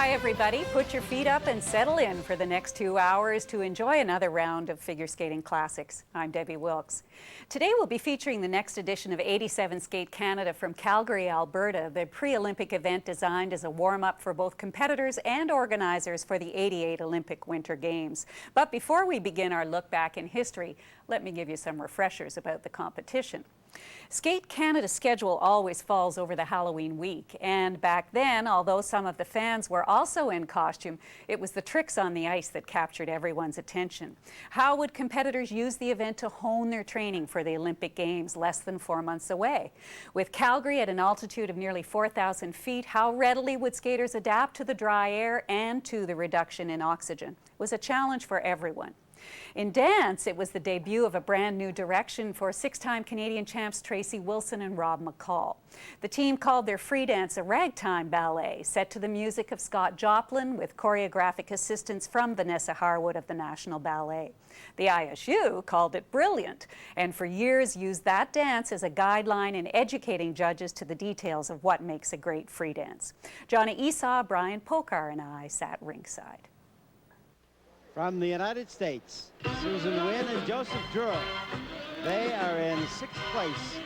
Hi, everybody. Put your feet up and settle in for the next 2 hours to enjoy another round of figure skating classics. I'm Debbie Wilkes. Today we'll be featuring the next edition of 87 Skate Canada from Calgary, Alberta, the pre-Olympic event designed as a warm-up for both competitors and organizers for the 88 Olympic Winter Games. But before we begin our look back in history, let me give you some refreshers about the competition. Skate Canada's schedule always falls over the Halloween week, and back then, although some of the fans were also in costume, it was the tricks on the ice that captured everyone's attention. How would competitors use the event to hone their training for the Olympic Games less than 4 months away? With Calgary at an altitude of nearly 4,000 feet, how readily would skaters adapt to the dry air and to the reduction in oxygen? It was a challenge for everyone. In dance, it was the debut of a brand new direction for six-time Canadian champs Tracy Wilson and Rob McCall. The team called their free dance a ragtime ballet, set to the music of Scott Joplin with choreographic assistance from Vanessa Harwood of the National Ballet. The ISU called it brilliant, and for years used that dance as a guideline in educating judges to the details of what makes a great free dance. Johnny Esau, Brian Pokar, and I sat ringside. From the United States, Susan Winn and Joseph Durer. They are in 6th place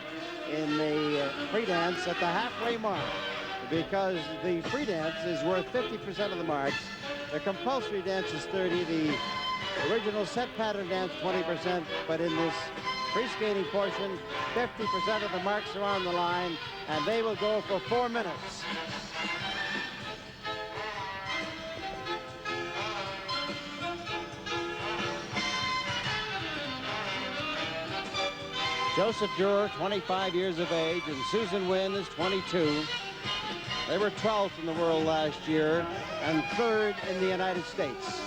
in the free dance at the halfway mark because the free dance is worth 50% of the marks. The compulsory dance is 30%, the original set pattern dance 20%, but in this free skating portion, 50% of the marks are on the line, and they will go for 4 minutes. Joseph Durer, 25 years of age, and Susan Winn is 22. They were 12th in the world last year and 3rd in the United States.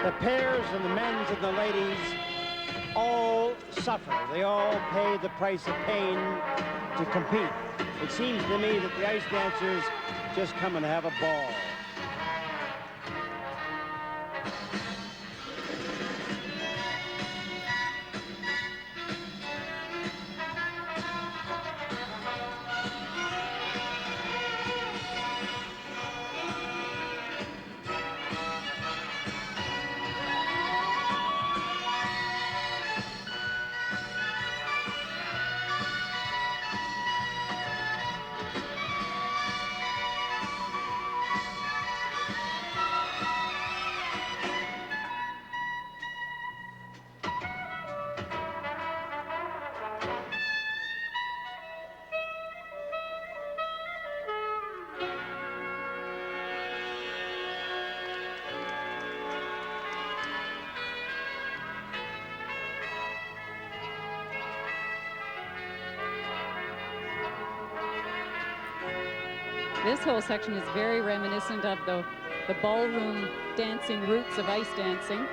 The pairs and the men's and the ladies all suffer. They all pay the price of pain to compete. It seems to me that the ice dancers just come and have a ball. This whole section is very reminiscent of the ballroom dancing roots of ice dancing.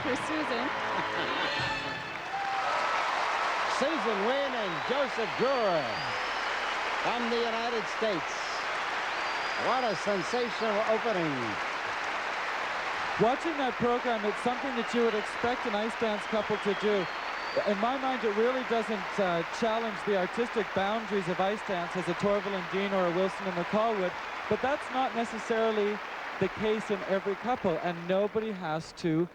for Susan. Susan Winn and Joseph Durer from the United States. What a sensational opening. Watching that program, it's something that you would expect an ice dance couple to do. In my mind, it really doesn't challenge the artistic boundaries of ice dance as a Torvill and Dean or a Wilson and McCall would, but that's not necessarily the case in every couple, and nobody has to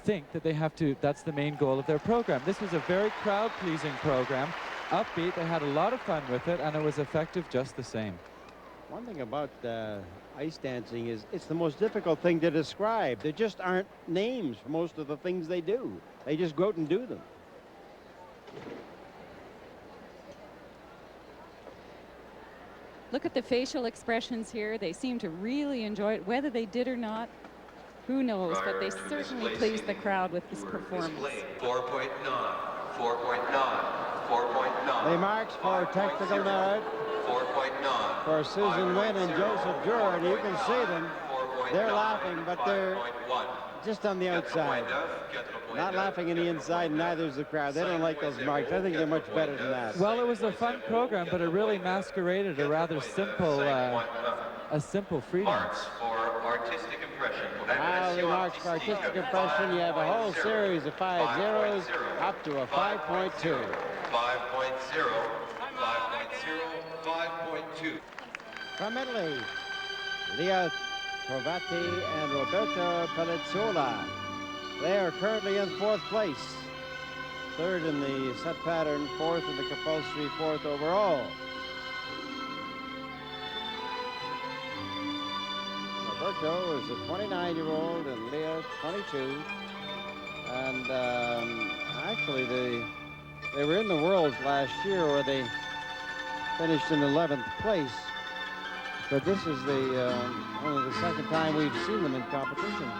think that they have to, that's the main goal of their program. This was a very crowd-pleasing program, upbeat, they had a lot of fun with it, and it was effective just the same. One thing about ice dancing is it's the most difficult thing to describe. There just aren't names for most of the things they do. They just go out and do them. Look at the facial expressions here. They seem to really enjoy it. Whether they did or not, who knows, but they certainly pleased the crowd with this performance. 4.9, 4.9, 4.9. They marks for technical merit 4.9. for Susan Winn and Joseph Durer, and you can see them. They're laughing, but they're just on the outside. Not laughing on the inside, neither is the crowd. They don't like those marks. I think they're much better than that. Well, it was a fun program, but it really masqueraded a rather simple, free dance. Marks for artistic impression. Now the marks for artistic impression, you have a whole series of 5 zeros up to a 5.2. 5.0, 5.0, 5.2. From Italy, Leah Trovati and Roberto Pelizzola. They are currently in 4th place. 3rd in the set pattern, 4th in the compulsory, 4th overall. Roberto is a 29-year-old and Leah 22. And actually they were in the Worlds last year where they finished in 11th place. But this is only the second time we've seen them in competition.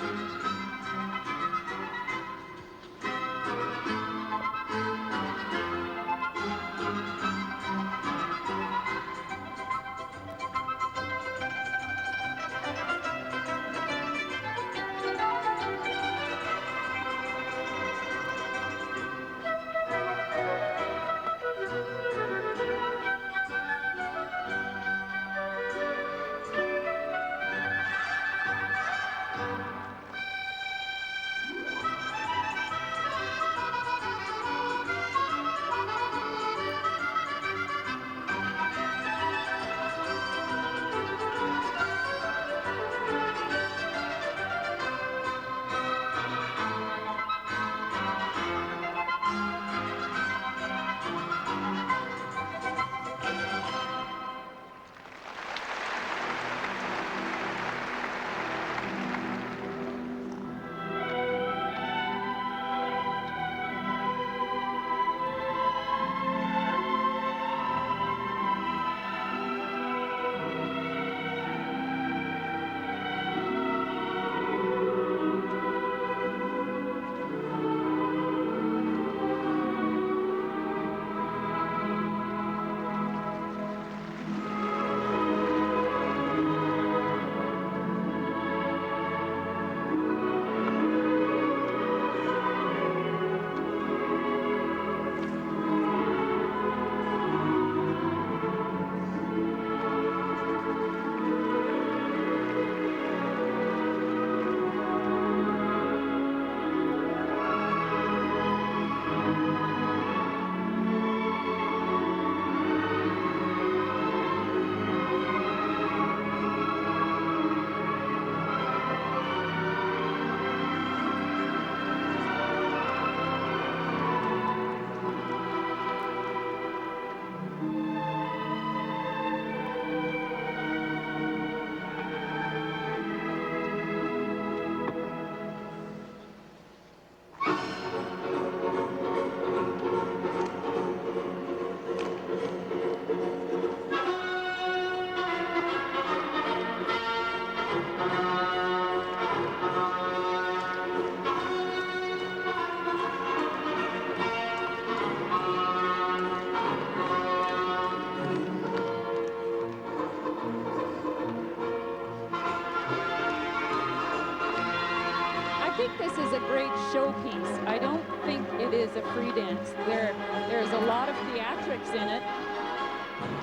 think this is a great showpiece. I don't think it is a free dance. There's a lot of theatrics in it,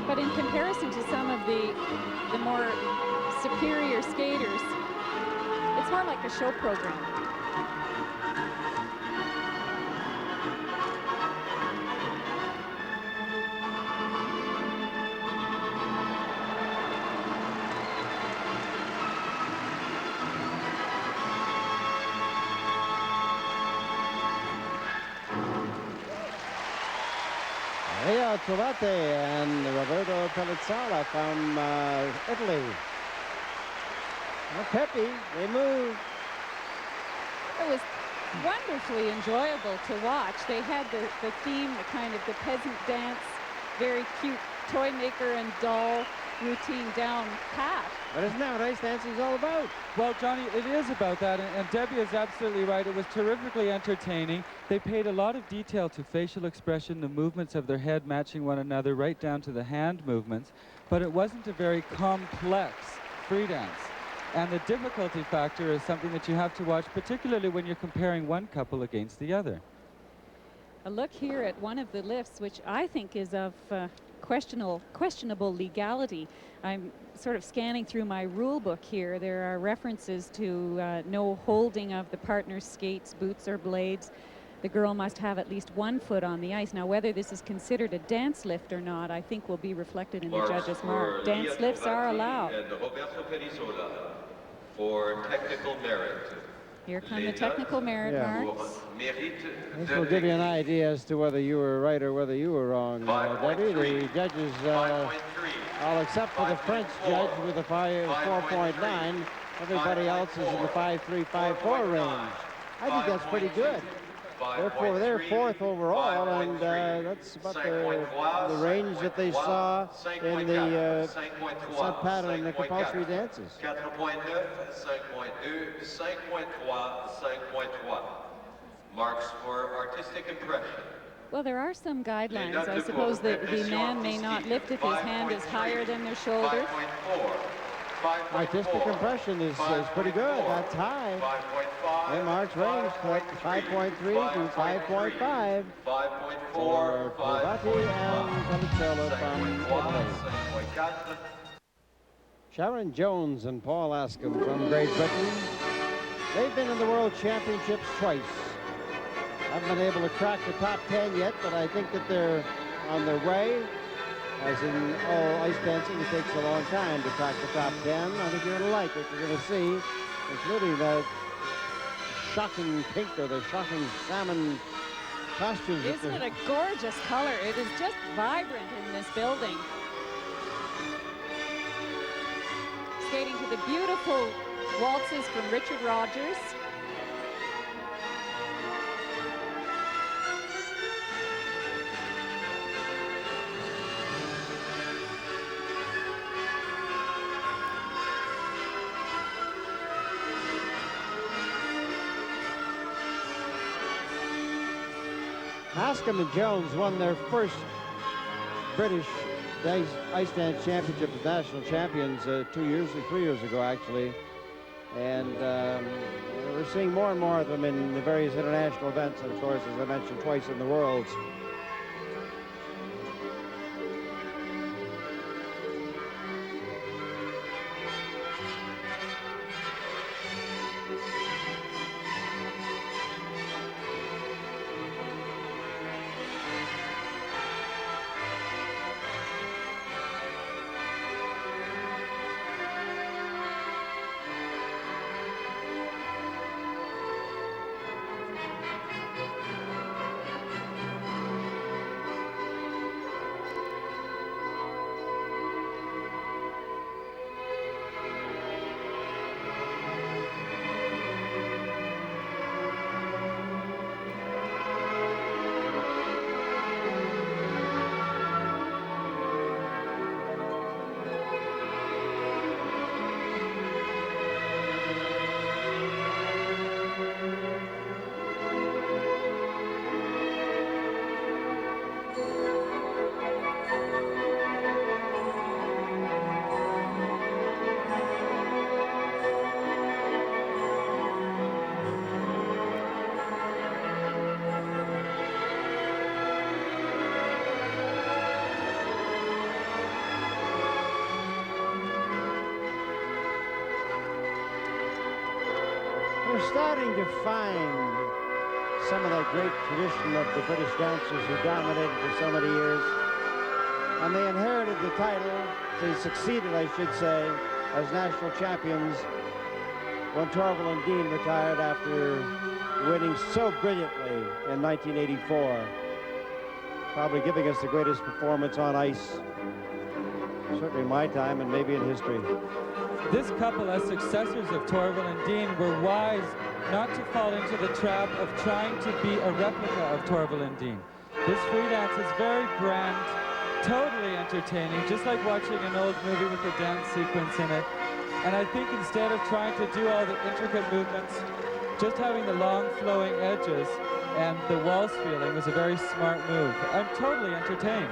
but in comparison to some of the more superior skaters, it's more like a show program. Ria Trovate and Roberto Pellizzala from Italy. Well, Pepe, they move. It was wonderfully enjoyable to watch. They had the theme, the kind of the peasant dance, very cute toy maker and doll routine down pat. But isn't that what ice dancing is all about? Well, Johnny, it is about that, and Debbie is absolutely right. It was terrifically entertaining. They paid a lot of detail to facial expression, the movements of their head matching one another, right down to the hand movements, but it wasn't a very complex free dance. And the difficulty factor is something that you have to watch, particularly when you're comparing one couple against the other. A look here at one of the lifts, which I think is of questionable legality. I'm sort of scanning through my rule book here. There are references to no holding of the partner's skates, boots, or blades. The girl must have at least 1 foot on the ice. Now, whether this is considered a dance lift or not, I think will be reflected in the judge's mark. Dance lifts are allowed. For technical merit. Here come the technical merit marks. This will give you an idea as to whether you were right or whether you were wrong, Debbie. The judges, all except for the French judge with a 4.9, everybody else is in the 5.3, 5.4 range. I think that's pretty good. They're 4th overall, and that's about the range that they saw in the set pattern in the compulsory dances. 4.9, 5.2, 5.2, 5.3. Marks for artistic impression. Well, there are some guidelines. I suppose that the man may not lift if his hand is higher than their shoulder. 5.4. Artistic impression is pretty good. That's high. And Mark's range put 5.3 to 5.5 for Trovati and Pellizzala from Italy. Sharon Jones and Paul Askham from Great Britain. They've been in the World Championships twice. Haven't been able to crack the top 10 yet, but I think that they're on their way. As in all ice dancing, it takes a long time to crack the top 10. I think you're going to like what you're going to see, including the shocking pink or the shocking salmon costumes. Isn't it a gorgeous color? It is just vibrant in this building. Skating to the beautiful waltzes from Richard Rogers. Askham and Jones won their first British ice dance championship as national champions 3 years ago, actually. And we're seeing more and more of them in the various international events, and of course, as I mentioned, twice in the Worlds. starting to find some of that great tradition of the British dancers who dominated for so many years. And they inherited the title. They succeeded, I should say, as national champions when Torvill and Dean retired after winning so brilliantly in 1984. Probably giving us the greatest performance on ice, certainly in my time and maybe in history. This couple, as successors of Torvill and Dean, were wise not to fall into the trap of trying to be a replica of Torvill and Dean. This free dance is very grand, totally entertaining, just like watching an old movie with a dance sequence in it. And I think instead of trying to do all the intricate movements, just having the long flowing edges and the waltz feeling was a very smart move. I'm totally entertained.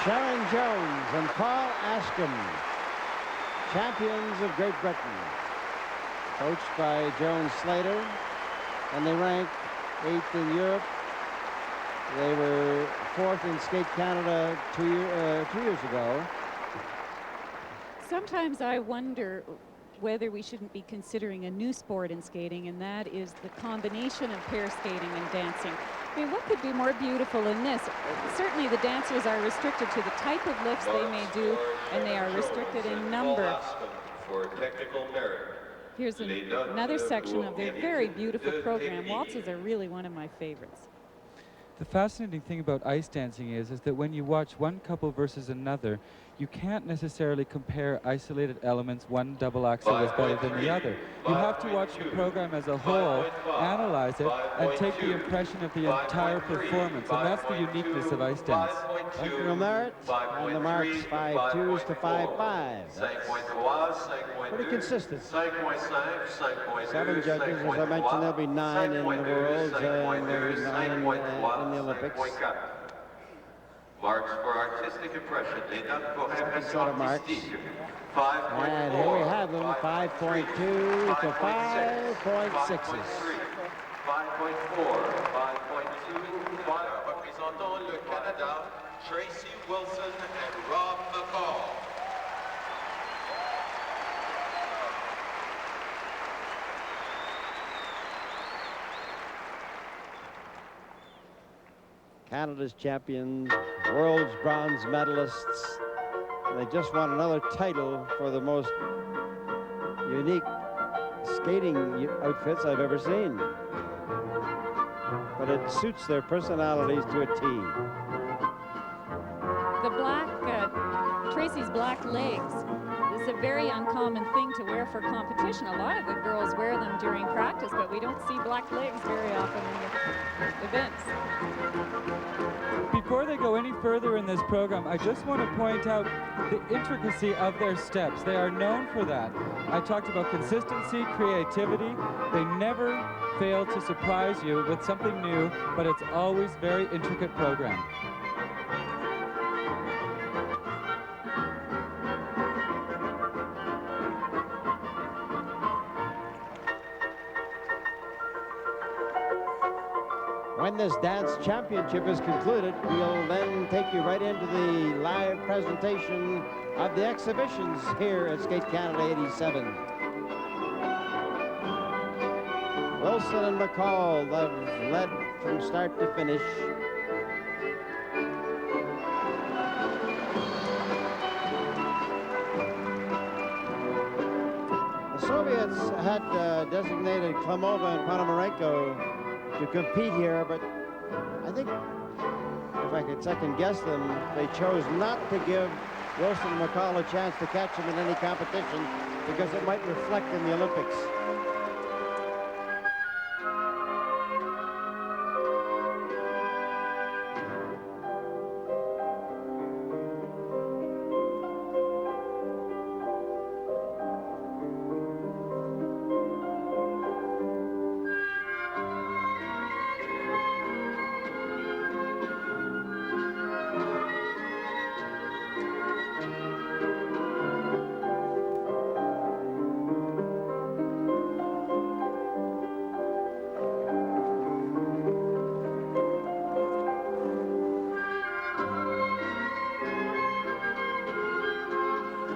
Sharon Jones and Paul Askham, champions of Great Britain, coached by Joan Slater, and they ranked 8th in Europe. They were 4th in Skate Canada 2 years ago. Sometimes I wonder whether we shouldn't be considering a new sport in skating, and that is the combination of pair skating and dancing. I mean, what could be more beautiful than this? Certainly the dancers are restricted to the type of lifts they may do, and they are restricted in number. For technical merit. Here's another section of their very beautiful program. Waltzes are really one of my favorites. The fascinating thing about ice dancing is that when you watch one couple versus another, you can't necessarily compare isolated elements. One double axel is better than the other. You have to watch the program as a whole, analyze it, and take the impression of the entire performance. And that's the uniqueness of ice dance. Technical merit on the marks 5.2s to 5.5s. Pretty consistent. 7 judges, as I mentioned, there'll be 9 in the Worlds and there's 9 in the Olympics. Marks for artistic impression. Sort of marks. And here we have them, 5.2 to 5.6s. 5.4, 5.2, 5. Représentant le Canada, Tracy Wilson and Rob McCall. Canada's champions, world's bronze medalists. They just won another title for the most unique skating outfits I've ever seen. But it suits their personalities to a T. The black, Tracy's black legs is a very uncommon thing to wear for competition. A lot of the girls wear them during practice, but we don't see black legs very often in the events. Before they go any further in this program, I just want to point out the intricacy of their steps. They are known for that. I talked about consistency, creativity. They never fail to surprise you with something new, but it's always very intricate program. When this dance championship is concluded, we'll then take you right into the live presentation of the exhibitions here at Skate Canada 87. Wilson and McCall have led from start to finish. The Soviets had designated Klimova and Ponomarenko to compete here, but I think if I could second guess them, they chose not to give Wilson and McCall a chance to catch them in any competition because it might reflect in the Olympics.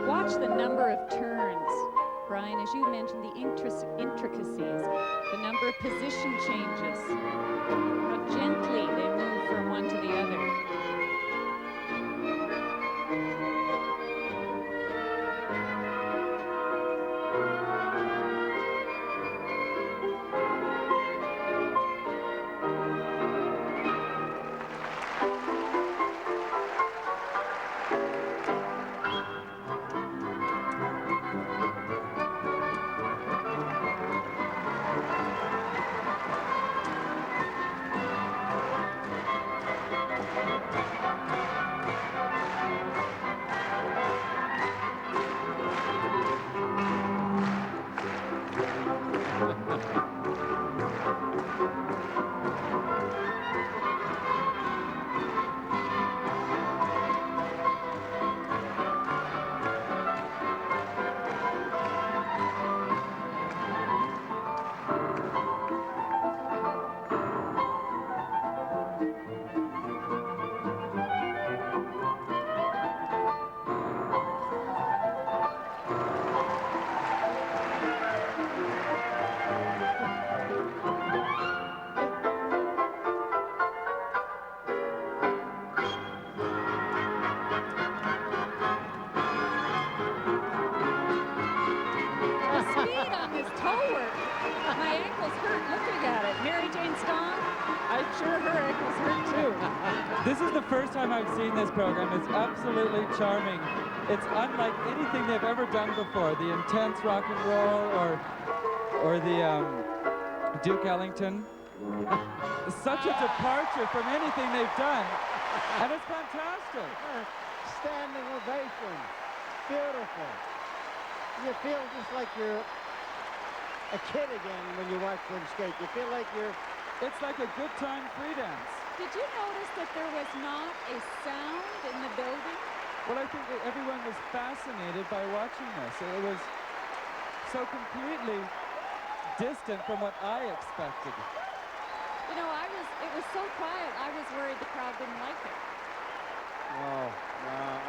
Watch the number of turns, Brian, as you mentioned, the intricacies, the number of position changes, how gently they move from one to the other. This is the first time I've seen this program. It's absolutely charming. It's unlike anything they've ever done before. The intense rock and roll or the Duke Ellington. Such a departure from anything they've done. And it's fantastic. Standing ovation. Beautiful. You feel just like you're a kid again when you watch them skate. You feel like you're... It's like a good time free dance. Did you notice that there was not a sound in the building? Well, I think that everyone was fascinated by watching this. It was so completely distant from what I expected. You know, it was so quiet, I was worried the crowd didn't like it. Oh,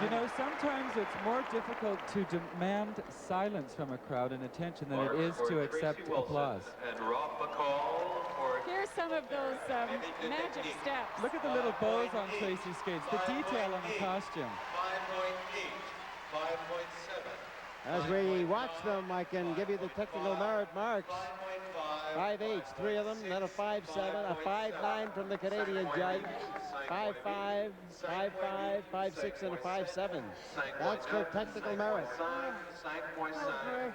you know, sometimes it's more difficult to demand silence from a crowd and attention than it is to accept applause. And Rob McCall for... Here's some of those magic steps. Look at the little bows on Tracy's skates, the detail on the costume. 5.8, 5.7. as we watch them, I can give you the technical merit marks. 5.8, 3 of them, then a 5.7, a 5.9 from the Canadian judge, 5.5, 5.5, 5.6, and a 5.7. That's for technical merit. 5.5, 5.6,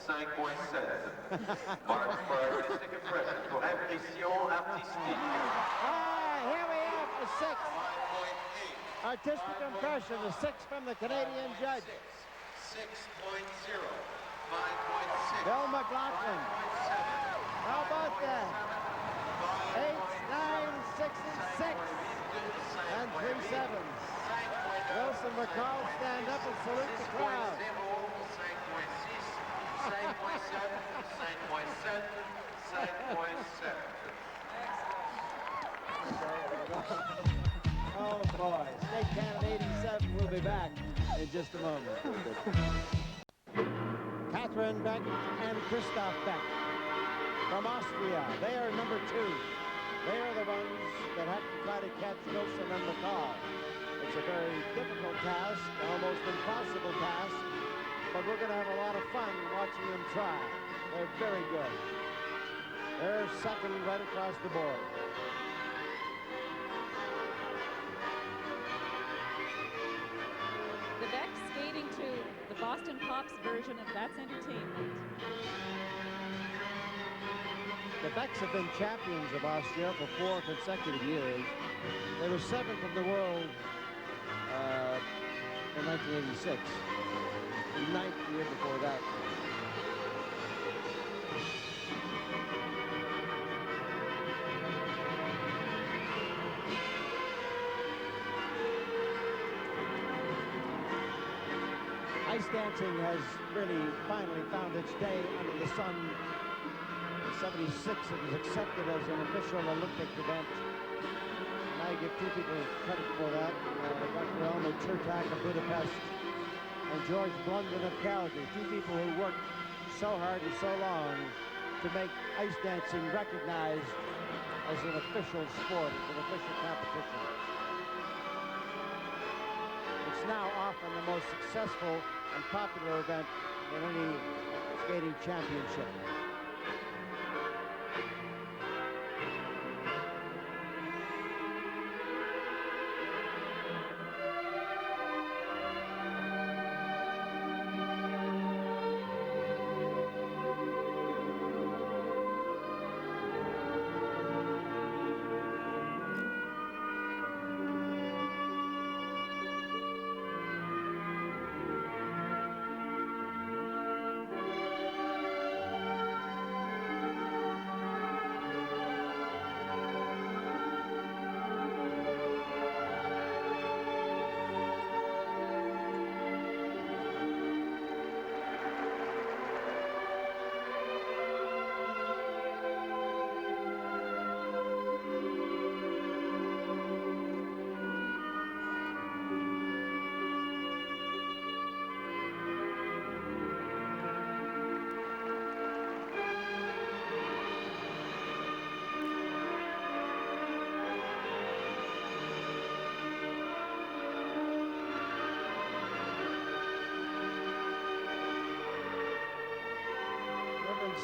5.7. Mark for artistic impression, for impression artistique. Here we have a 6. 5.8. Artistic impression, a 6 from the Canadian judge. 6.0. 5.6. Bill McLaughlin. How about that? 8, 9, 6, and 6. And 3 7s. Wilson McCall stand up and salute the crowd. 5.7. Oh boy, State Canada 87 will be back in just a moment. Catherine Beck and Christoph Beck from Austria. They are number 2. They are the ones that have to try to catch Wilson and McCall. It's a very difficult task, almost impossible task, but we're going to have a lot of fun watching them try. They're very good. They're second right across the board. The Beck skating to the Boston Imogen Pop's version of That's Entertainment. The Becks have been champions of Austria for 4 consecutive years. They were 7th in the world in 1986. 9th the year before that. Ice dancing has really finally found its day under the sun. In 76, it was accepted as an official Olympic event. And I give 2 people credit for that. Dr. Elmer Chertak of Budapest and George Blunden of Calgary. 2 people who worked so hard and so long to make ice dancing recognized as an official sport, as an official competition. It's now often the most successful and popular event in any skating championship.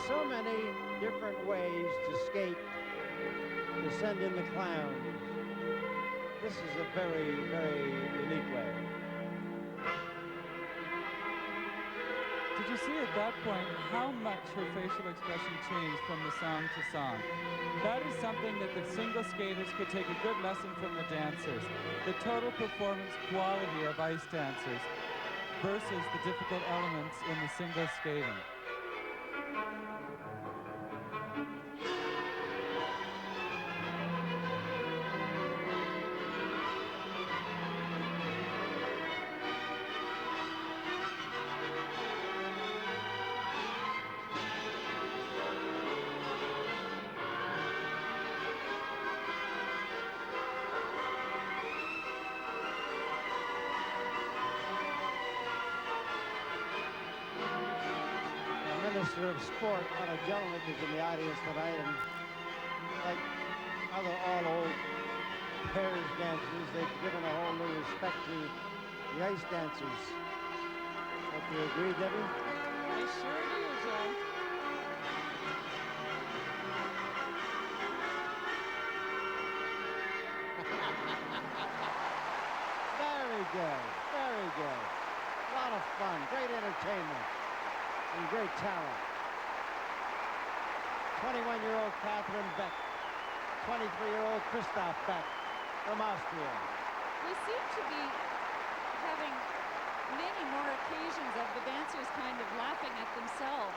So many different ways to skate to send in the clowns. This is a very, very unique way. Did you see at that point how much her facial expression changed from the song to song? That is something that the single skaters could take a good lesson from the dancers. The total performance quality of ice dancers versus the difficult elements in the single skating. Minister of Sport, Otto Jelinek, is in the audience tonight, and like other all-old pairs dancers, they've given a whole new respect to the ice dancers. Don't you agree, Debbie? I sure do, Joe. Very good, very good. A lot of fun, great entertainment, and great talent. 21-year-old Catherine Beck, 23-year-old Christoph Beck from Austria. We seem to be having many more occasions of the dancers kind of laughing at themselves.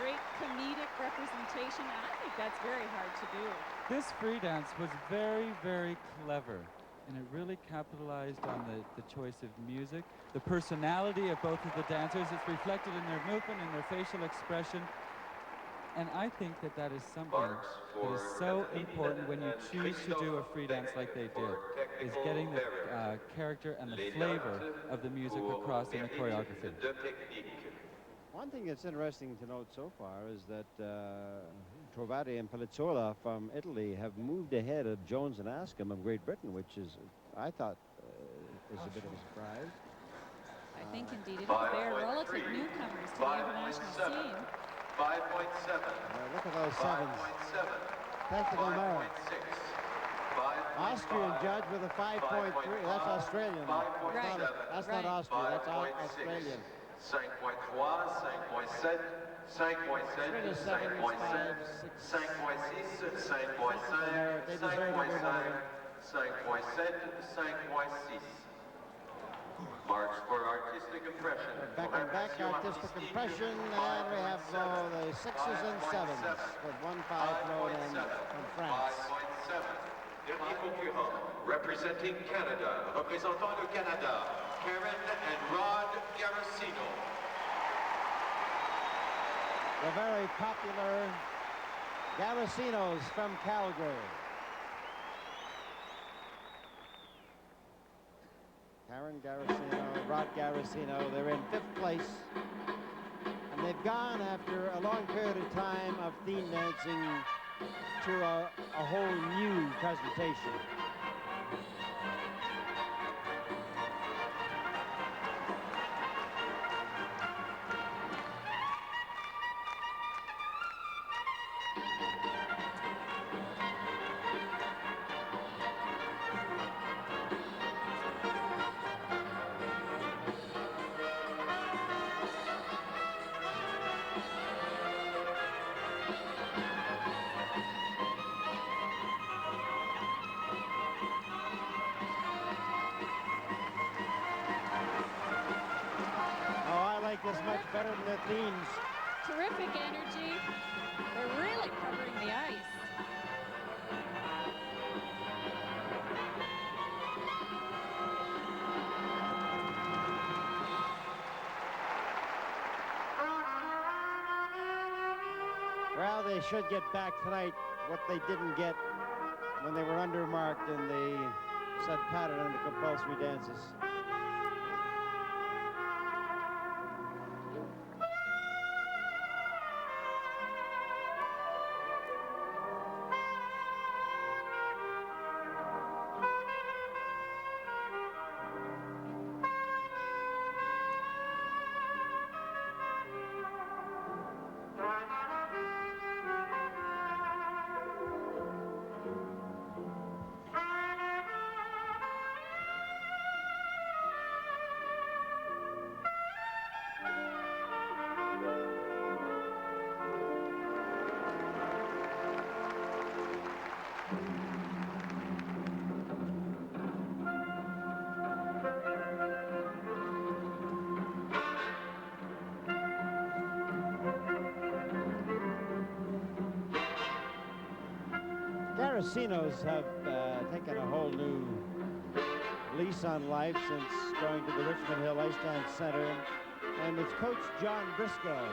Great comedic representation. I think that's very hard to do. This free dance was very, very clever, and it really capitalized on the choice of music, the personality of both of the dancers. It's reflected in their movement and their facial expression. And I think that that is something that is so important when you choose to do a free dance like they did, is getting the character and the flavor of the music across in the choreography. One thing that's interesting to note so far is that Trovati and Pelizzola from Italy have moved ahead of Jones and Askham of Great Britain, which is, I thought, is a bit of a surprise. I think indeed it is. They are relative newcomers to the international scene. 5.7. Look at those sevens. 5.7. Technical merit. 5.6. Austrian judge with a 5.3. That's Australian. Right. That's not Austria. That's Australian. 5.3, 5.7, 5.7, 5.7, 5.6, 5.5, 5.7, 5.6. Marks for artistic impression. Back and back, artistic impression, and we have the 6s and 7s with 1-5 thrown in from France. 5.7. Dernier concurrent, representing Canada, représentant le Canada, Karen and Rod Garossino. The very popular Garossinos from Calgary. Karen Garossino, Rod Garossino, they're in 5th place. And they've gone after a long period of time of theme dancing to a whole new presentation. This much better than the themes. Terrific energy. They're really covering the ice. Well, they should get back tonight what they didn't get when they were undermarked in the set pattern in the compulsory dances. Garossinos have taken a whole new lease on life since going to the Richmond Hill Ice Dance Center, and it's Coach John Briscoe.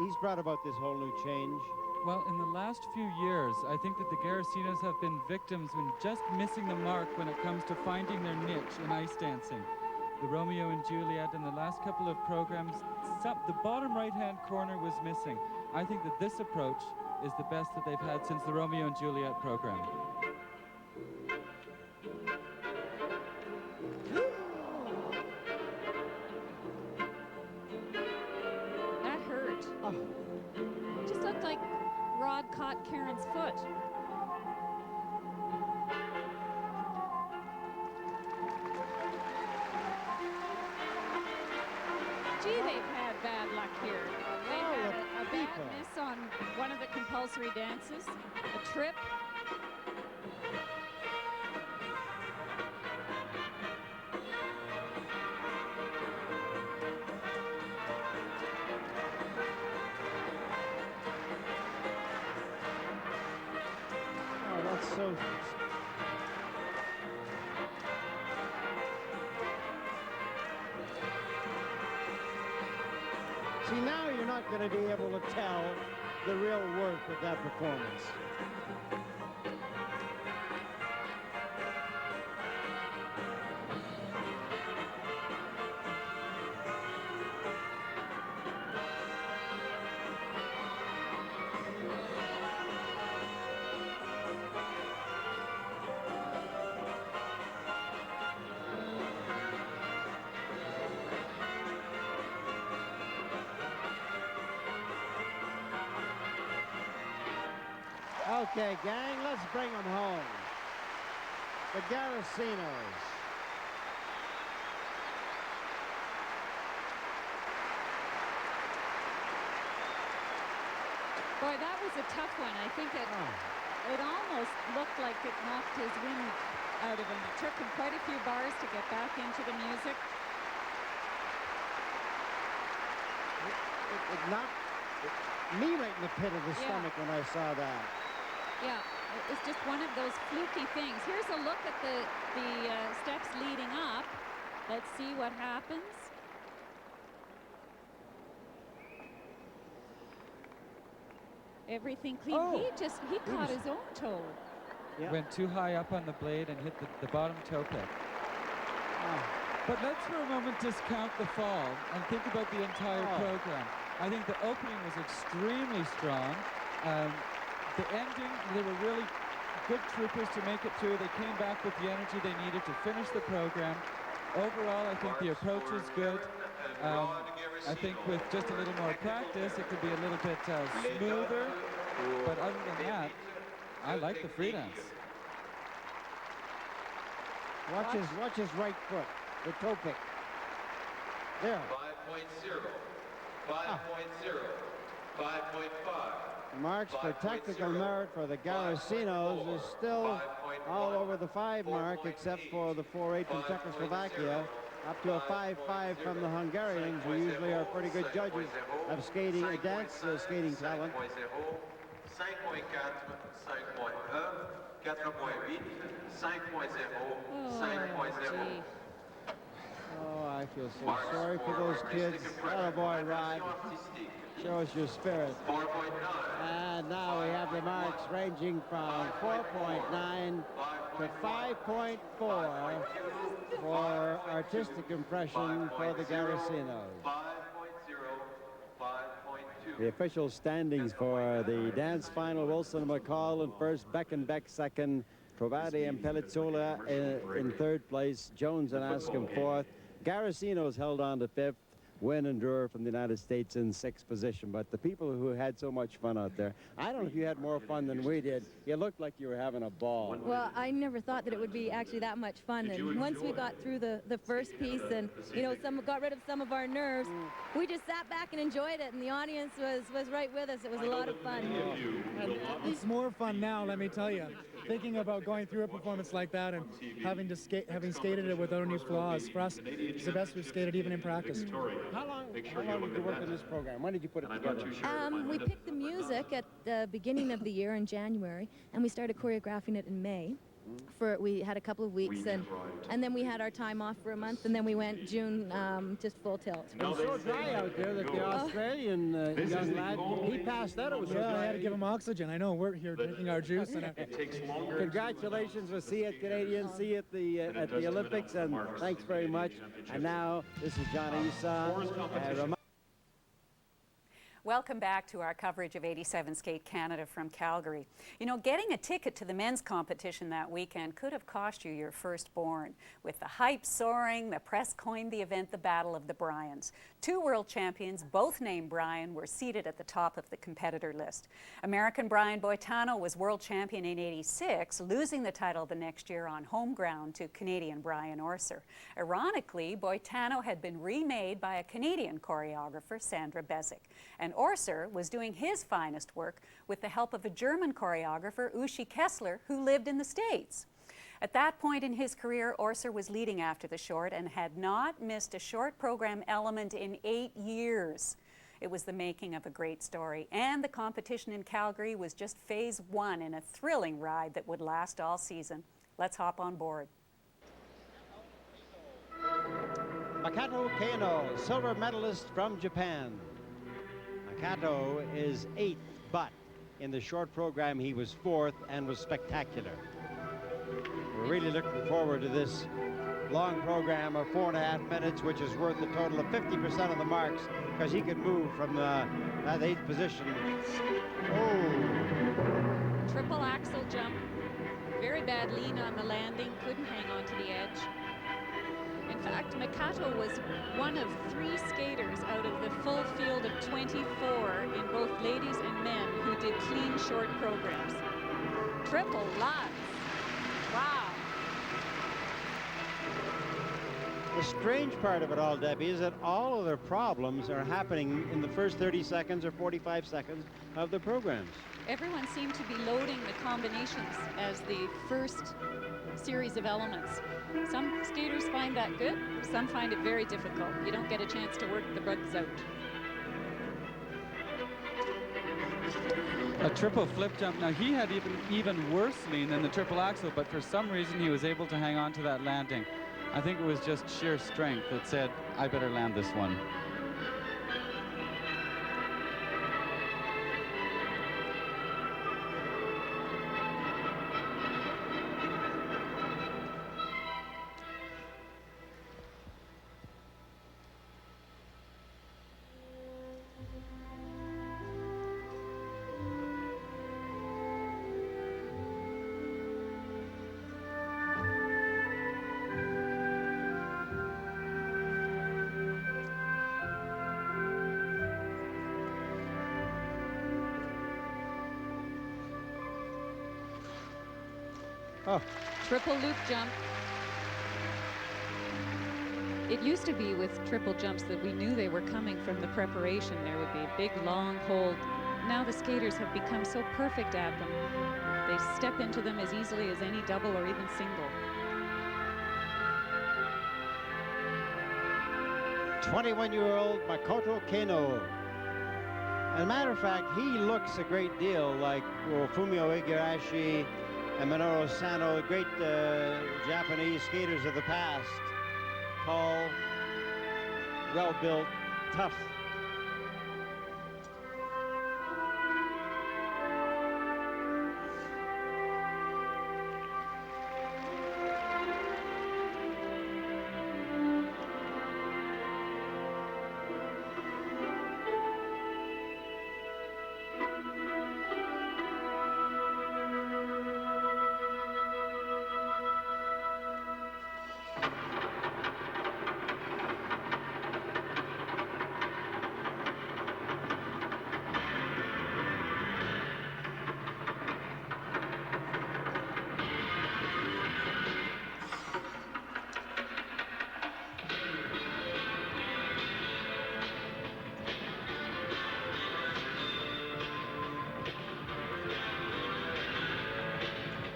He's brought about this whole new change. Well, in the last few years, I think that the Garossinos have been victims when just missing the mark when it comes to finding their niche in ice dancing. The Romeo and Juliet in the last couple of programs, the bottom right-hand corner was missing. I think that this approach is the best that they've had since the Romeo and Juliet program. That hurt. Oh. It just looked like Rod caught Karen's foot. Gee, they've had bad luck here. They had a bad miss on one of the compulsory dances, a trip. Oh, that's so... See, now you're not going to be able to tell the real worth of that performance. Okay, gang, let's bring them home. The Garossinos. Boy, that was a tough one. I think it almost looked like it knocked his wind out of him. It took him quite a few bars to get back into the music. It knocked me right in the pit of the stomach when I saw that. Yeah, it was just one of those fluky things. Here's a look at the steps leading up. Let's see what happens. Everything clean. Oh, He caught his own toe. Yeah. Went too high up on the blade and hit the bottom toe peg. But let's for a moment discount the fall and think about the entire program. I think the opening was extremely strong. The ending, they were really good troopers to make it through. They came back with the energy they needed to finish the program. Overall, I think the approach was good. I think with just a little more practice, it could be a little bit smoother. But other than that, I like the free dance. Watch his right foot, the toe pick. There. 5.0, 5.0, 5.5. Marks for technical merit for the Garossinos is still all over the 5 mark, except for the 4.8 from Czechoslovakia, up to a 5.5 from the Hungarians, who usually are pretty good judges of skating, dance skating talent. 5.4, 5.4, 5.1, 4.8, 5.0, 5.0. Oh, I feel so sorry for those kids. Oh boy, Rod. Show us your spirit. 4.9. And now we have the marks ranging from 4.9 to 5.4 for artistic impression for the Garossinos. 5.0, 5.2. The official standings for the dance final: Wilson and McCall in first, Beckenbeck second, Trovati and Pellizzula in third place, Jones and Askham fourth. Garossinos held on to fifth, Winn and Durer from the United States in sixth position. But the people who had so much fun out there, I don't know if you had more fun than we did. You looked like you were having a ball. Well, I never thought that it would be actually that much fun. And once we got through the first piece and, you know, got rid of some of our nerves, we just sat back and enjoyed it. And the audience was right with us. It was a lot of fun. And it's more fun now, let me tell you. Thinking about going through a performance like that and having skated it without any flaws, for us, it's the best we've skated even in practice. How long did you work on this program? When did you put it together? We picked the music at the beginning of the year in January, and we started choreographing it in May. We had a couple of weeks, and then we had our time off for a month, and then we went June just full tilt. It was so dry out there that the Australian young lad, he passed out. It was so dry. I had to give him oxygen. I know, we're here drinking our juice. And It takes longer. Congratulations. We'll see you at Canadians, see you at the Olympics, and thanks very much. And now, this is Johnny Eason. Welcome back to our coverage of 87 Skate Canada from Calgary. You know, getting a ticket to the men's competition that weekend could have cost you your firstborn. With the hype soaring, the press coined the event the Battle of the Bryans. 2 world champions, both named Brian, were seated at the top of the competitor list. American Brian Boitano was world champion in '86, losing the title the next year on home ground to Canadian Brian Orser. Ironically, Boitano had been remade by a Canadian choreographer, Sandra Bezic, and Orser was doing his finest work with the help of a German choreographer, Uschi Kessler, who lived in the States. At that point in his career, Orser was leading after the short and had not missed a short program element in 8 years. It was the making of a great story, and the competition in Calgary was just phase 1 in a thrilling ride that would last all season. Let's hop on board. Makoto Kano, silver medalist from Japan. Makoto is 8th, but in the short program he was 4th and was spectacular. We're really looking forward to this long program of 4.5 minutes, which is worth a total of 50% of the marks, because he could move from that 8th position. Oh! Triple axel jump. Very bad lean on the landing. Couldn't hang on to the edge. In fact, Makoto was one of 3 skaters out of the full field of 24 in both ladies and men who did clean short programs. Triple lugs. Wow. The strange part of it all, Debbie, is that all of their problems are happening in the first 30 seconds or 45 seconds of the programs. Everyone seemed to be loading the combinations as the first series of elements. Some skaters find that good, some find it very difficult. You don't get a chance to work the bugs out. A triple flip jump. Now he had even worse lean than the triple axel, but for some reason he was able to hang on to that landing. I think it was just sheer strength that said, I better land this one. Oh, Triple loop jump. It used to be with triple jumps that we knew they were coming from the preparation. There would be a big long hold. Now the skaters have become so perfect at them. They step into them as easily as any double or even single. 21-year-old Makoto Kano. As a matter of fact, he looks a great deal like Fumio Igarashi and Minoru Sano, great Japanese skaters of the past. Tall, well-built, tough.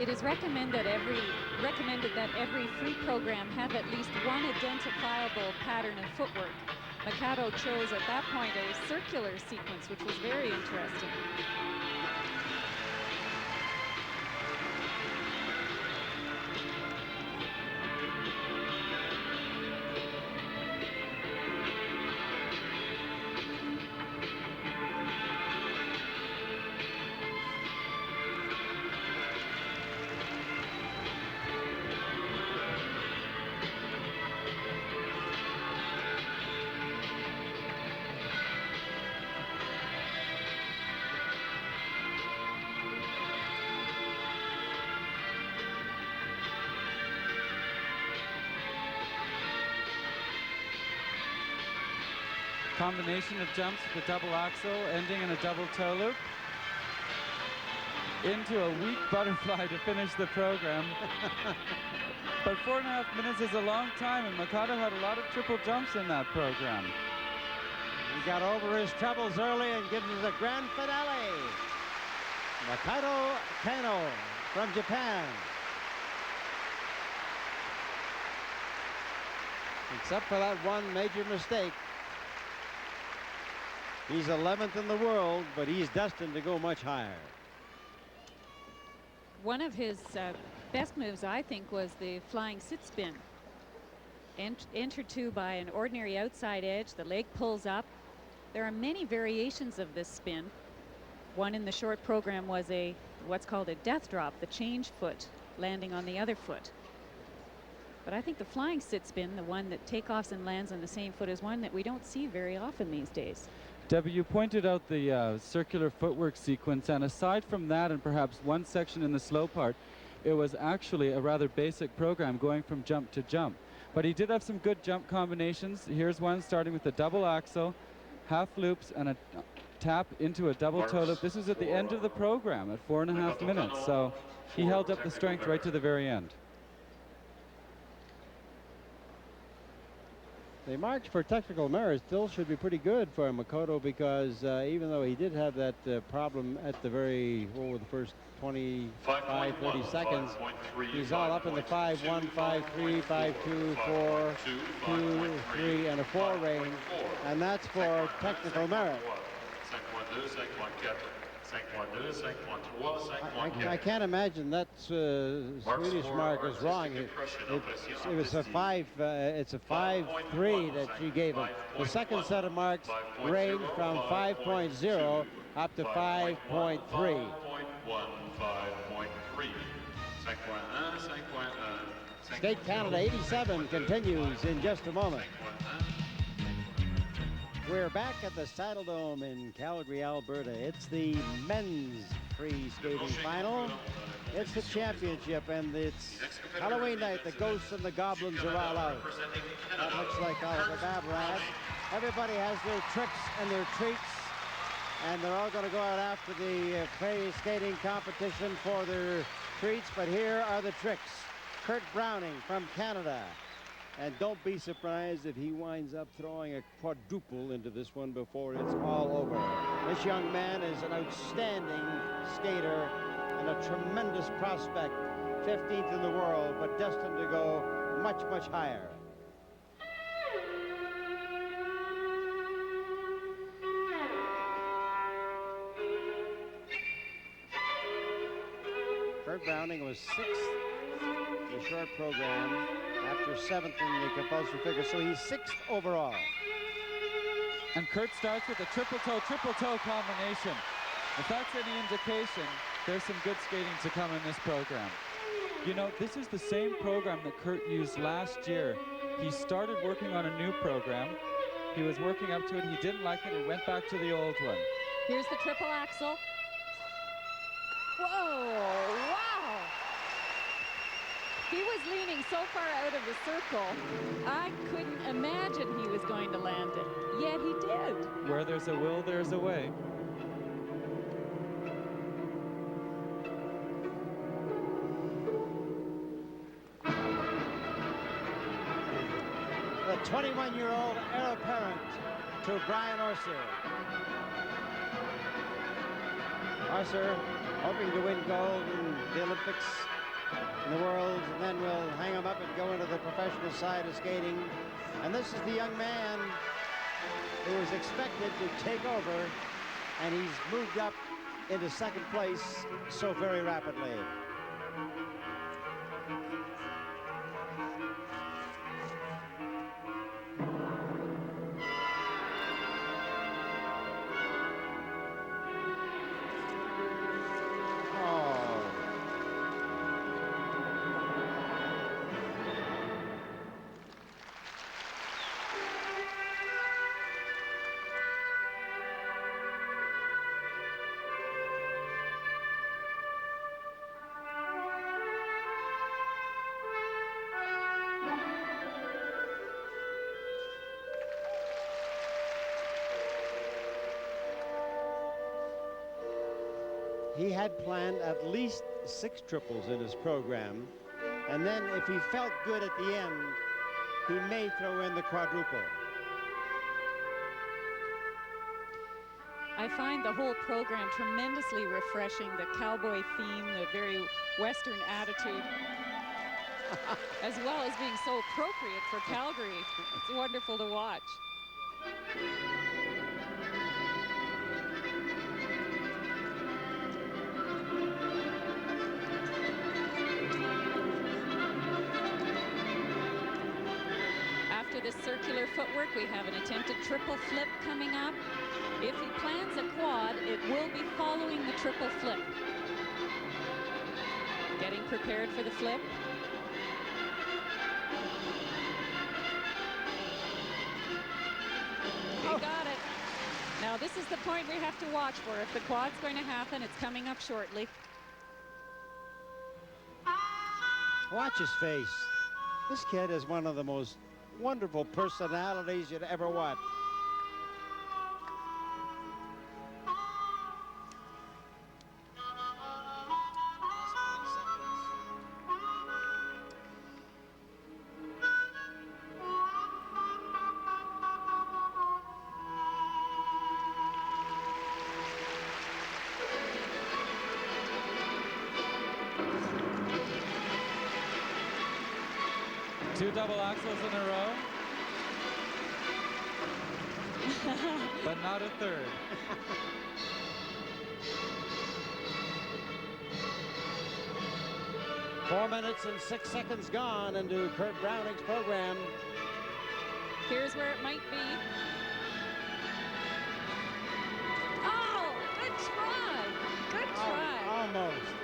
It is recommended that every free program have at least one identifiable pattern of footwork. Makoto chose at that point a circular sequence, which was very interesting. Combination of jumps with the double axel, ending in a double toe loop. Into a weak butterfly to finish the program. But 4.5 minutes is a long time, and Makoto had a lot of triple jumps in that program. He got over his troubles early and gives us a grand finale. Makoto Kano from Japan. Except for that one major mistake. He's 11th in the world, but he's destined to go much higher. One of his best moves, I think, was the flying sit spin. Entered to by an ordinary outside edge, the leg pulls up. There are many variations of this spin. One in the short program was what's called a death drop, the change foot landing on the other foot. But I think the flying sit spin, the one that takeoffs and lands on the same foot, is one that we don't see very often these days. Debbie, you pointed out the circular footwork sequence, and aside from that and perhaps one section in the slow part, it was actually a rather basic program going from jump to jump. But he did have some good jump combinations. Here's one starting with the double axel, half loops, and a tap into a double toe loop. This is at the end of the program at 4.5 minutes, so he held up the strength right to the very end. The marks for technical merit still should be pretty good for Makoto, because even though he did have that problem at the the first 25, 30 seconds, he's all up in the 5-1, 5-3, 5-2, 4, 2, 3, and a 4 range, and that's for technical merit. I can't imagine that Swedish mark is wrong. It was a 5. It's a 5.3 that she gave him. The second set of marks range from 5.0 up to 5.3. Skate Canada 87 continues in just a moment. We're back at the Saddle Dome in Calgary, Alberta. It's the men's free skating final. It's the championship, and it's Halloween night. The ghosts and the goblins are all out. That looks like Oliver Babrad. Everybody has their tricks and their treats, and they're all going to go out after the free skating competition for their treats. But here are the tricks. Kurt Browning from Canada. And don't be surprised if he winds up throwing a quadruple into this one before it's all over. This young man is an outstanding skater and a tremendous prospect. 15th in the world, but destined to go much, much higher. Kurt Browning was 6th in the short program, after 7th in the compulsory figure, so he's 6th overall. And Kurt starts with a triple toe combination. If that's any indication, there's some good skating to come in this program. You know, this is the same program that Kurt used last year. He started working on a new program. He was working up to it. He didn't like it and went back to the old one. Here's the triple axel. Whoa, wow! He was leaning so far out of the circle, I couldn't imagine he was going to land it. Yet he did. Where there's a will, there's a way. The 21-year-old heir apparent to Brian Orser. Orser hoping to win gold in the Olympics, in the world, and then we'll hang him up and go into the professional side of skating. And this is the young man who was expected to take over, and he's moved up into 2nd place so very rapidly. He had planned at least 6 triples in his program, and then if he felt good at the end, he may throw in the quadruple. I find the whole program tremendously refreshing. The cowboy theme, the very Western attitude, as well as being so appropriate for Calgary. It's wonderful to watch. After the circular footwork, we have an attempted triple flip coming up. If he plans a quad, it will be following the triple flip. Getting prepared for the flip. He got it. Now this is the point we have to watch for. If the quad's going to happen, it's coming up shortly. Watch his face. This kid is one of the most wonderful personalities you'd ever watch. 2 double axles in a row. But not a third. 4 minutes and 6 seconds gone into Kurt Browning's program. Here's where it might be. Oh, good try. Good try. Almost.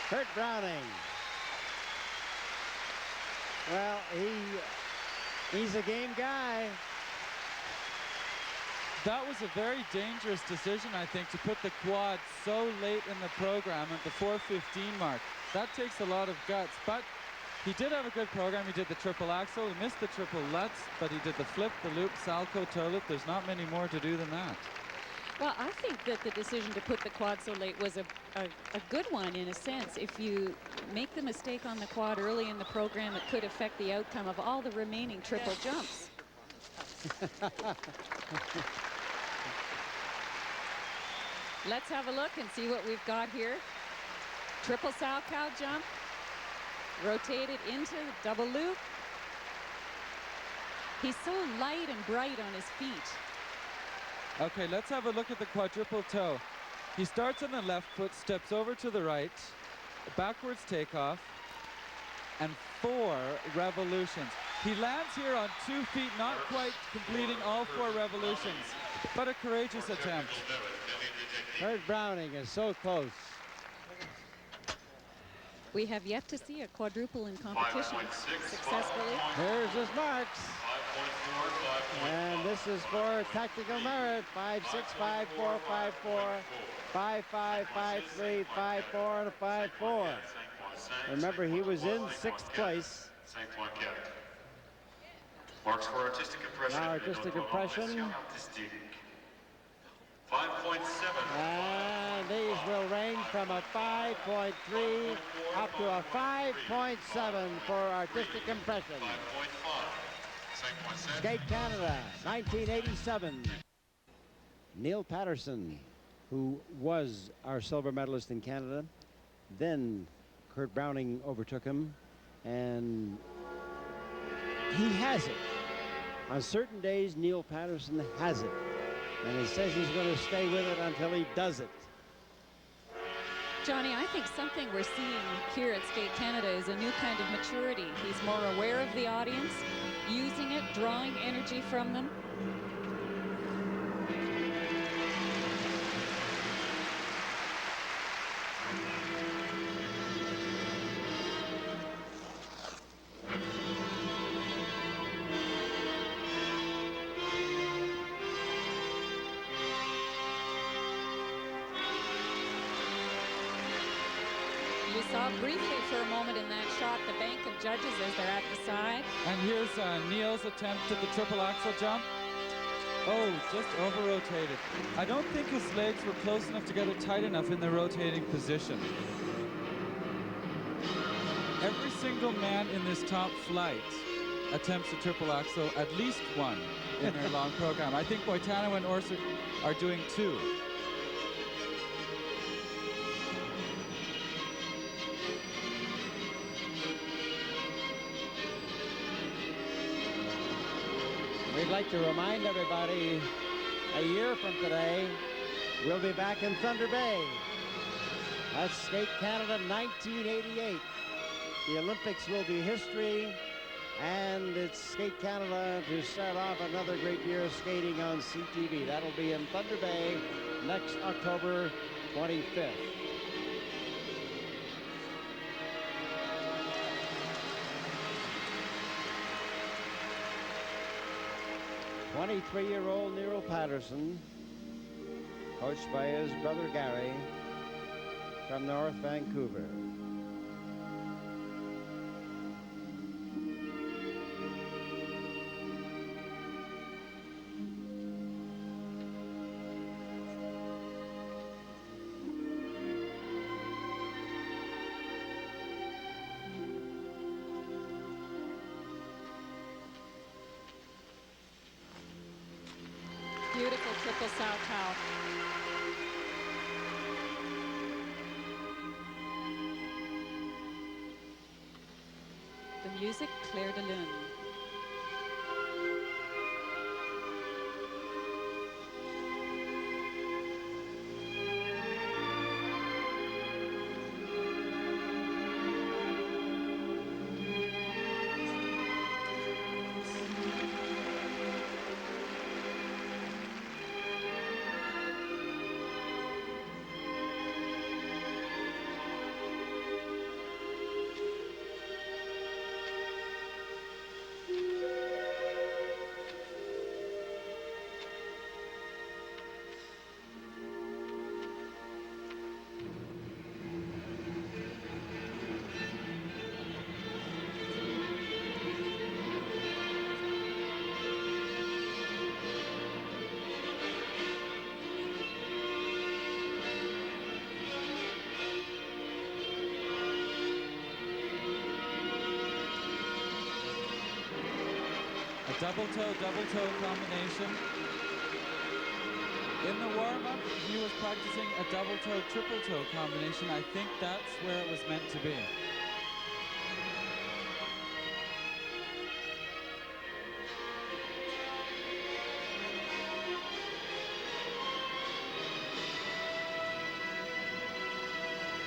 Kurt Browning. Well, he's a game guy. That was a very dangerous decision, I think, to put the quad so late in the program at the 4:15 mark. That takes a lot of guts, but he did have a good program. He did the triple axel, he missed the triple lutz, but he did the flip, the loop, salco, toe loop. There's not many more to do than that. Well, I think that the decision to put the quad so late was a good one in a sense. If you make the mistake on the quad early in the program, it could affect the outcome of all the remaining triple jumps. Let's have a look and see what we've got here. Triple salchow jump, rotated into the double loop. He's so light and bright on his feet. Okay, let's have a look at the quadruple toe. He starts on the left foot, steps over to the right, backwards takeoff, and 4 revolutions. He lands here on 2 feet, not quite completing all 4 revolutions, but a courageous attempt. Kurt Browning is so close. We have yet to see a quadruple in competition successfully. Here's his marks. And this is for tactical merit. 5-6, 5-4, 5-4, 5-5, 5-3, 5-4, and a 5-4. Remember, he was in 6th place. Marks for artistic impression. Now artistic impression. 5.7. And these will range from a 5.3 up to a 5.7 for artistic impression. 5.5. Skate Canada, 1987. Neil Paterson, who was our silver medalist in Canada, then Kurt Browning overtook him, and he has it. On certain days, Neil Paterson has it, and he says he's going to stay with it until he does it. Johnny, I think something we're seeing here at Skate Canada is a new kind of maturity. He's more aware of the audience, using it, drawing energy from them. You saw briefly for a moment in that shot the bank of judges as they're at the side. And here's Neil's attempt at the triple axel jump. Oh, just over-rotated. I don't think his legs were close enough together, tight enough in the rotating position. Every single man in this top flight attempts a triple axel, at least one in their long program. I think Boitano and Orser are doing 2. We'd like to remind everybody, a year from today, we'll be back in Thunder Bay. That's Skate Canada 1988. The Olympics will be history, and it's Skate Canada to start off another great year of skating on CTV. That'll be in Thunder Bay next October 25th. '23-year-old Neil Paterson, coached by his brother Gary from North Vancouver. Beautiful Salchow. The music, Claire de Lune. Double toe combination. In the warm-up, he was practicing a double toe, triple toe combination. I think that's where it was meant to be.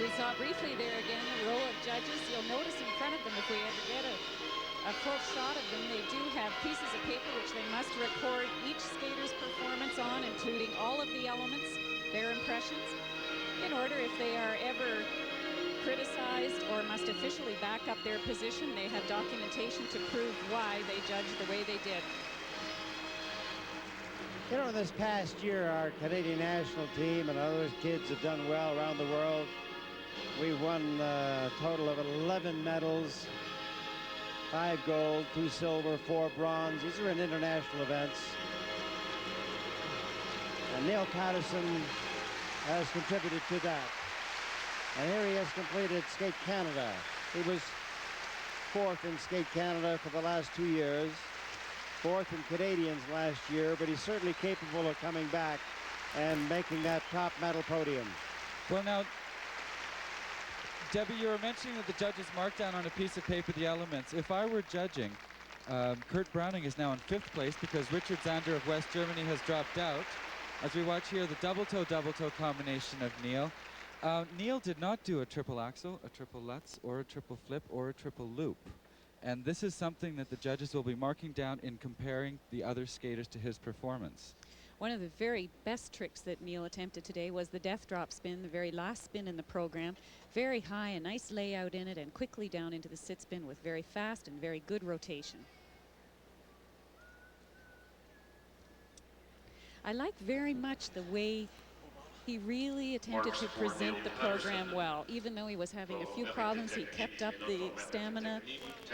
We saw briefly there again the row of judges. You'll notice in front of them, if we ever get a full shot of them, they do have pieces of paper which they must record each skater's performance on, including all of the elements, their impressions, in order if they are ever criticized or must officially back up their position, they have documentation to prove why they judged the way they did. You know, this past year, our Canadian national team and other kids have done well around the world. We won a total of 11 medals. 5 gold, 2 silver, 4 bronze. These are in international events. And Neil Paterson has contributed to that. And here he has completed Skate Canada. He was 4th in Skate Canada for the last 2 years. 4th in Canadians last year, but he's certainly capable of coming back and making that top medal podium. Well, now, Debbie, you were mentioning that the judges marked down on a piece of paper the elements. If I were judging, Kurt Browning is now in 5th place because Richard Zander of West Germany has dropped out. As we watch here, the double toe combination of Neil. Neil did not do a triple axel, a triple Lutz, or a triple flip, or a triple loop. And this is something that the judges will be marking down in comparing the other skaters to his performance. One of the very best tricks that Neil attempted today was the death drop spin, the very last spin in the program. Very high, a nice layout in it, and quickly down into the sit spin with very fast and very good rotation. I like very much the way he really attempted to present the program well. Even though he was having a few problems, he kept up the stamina,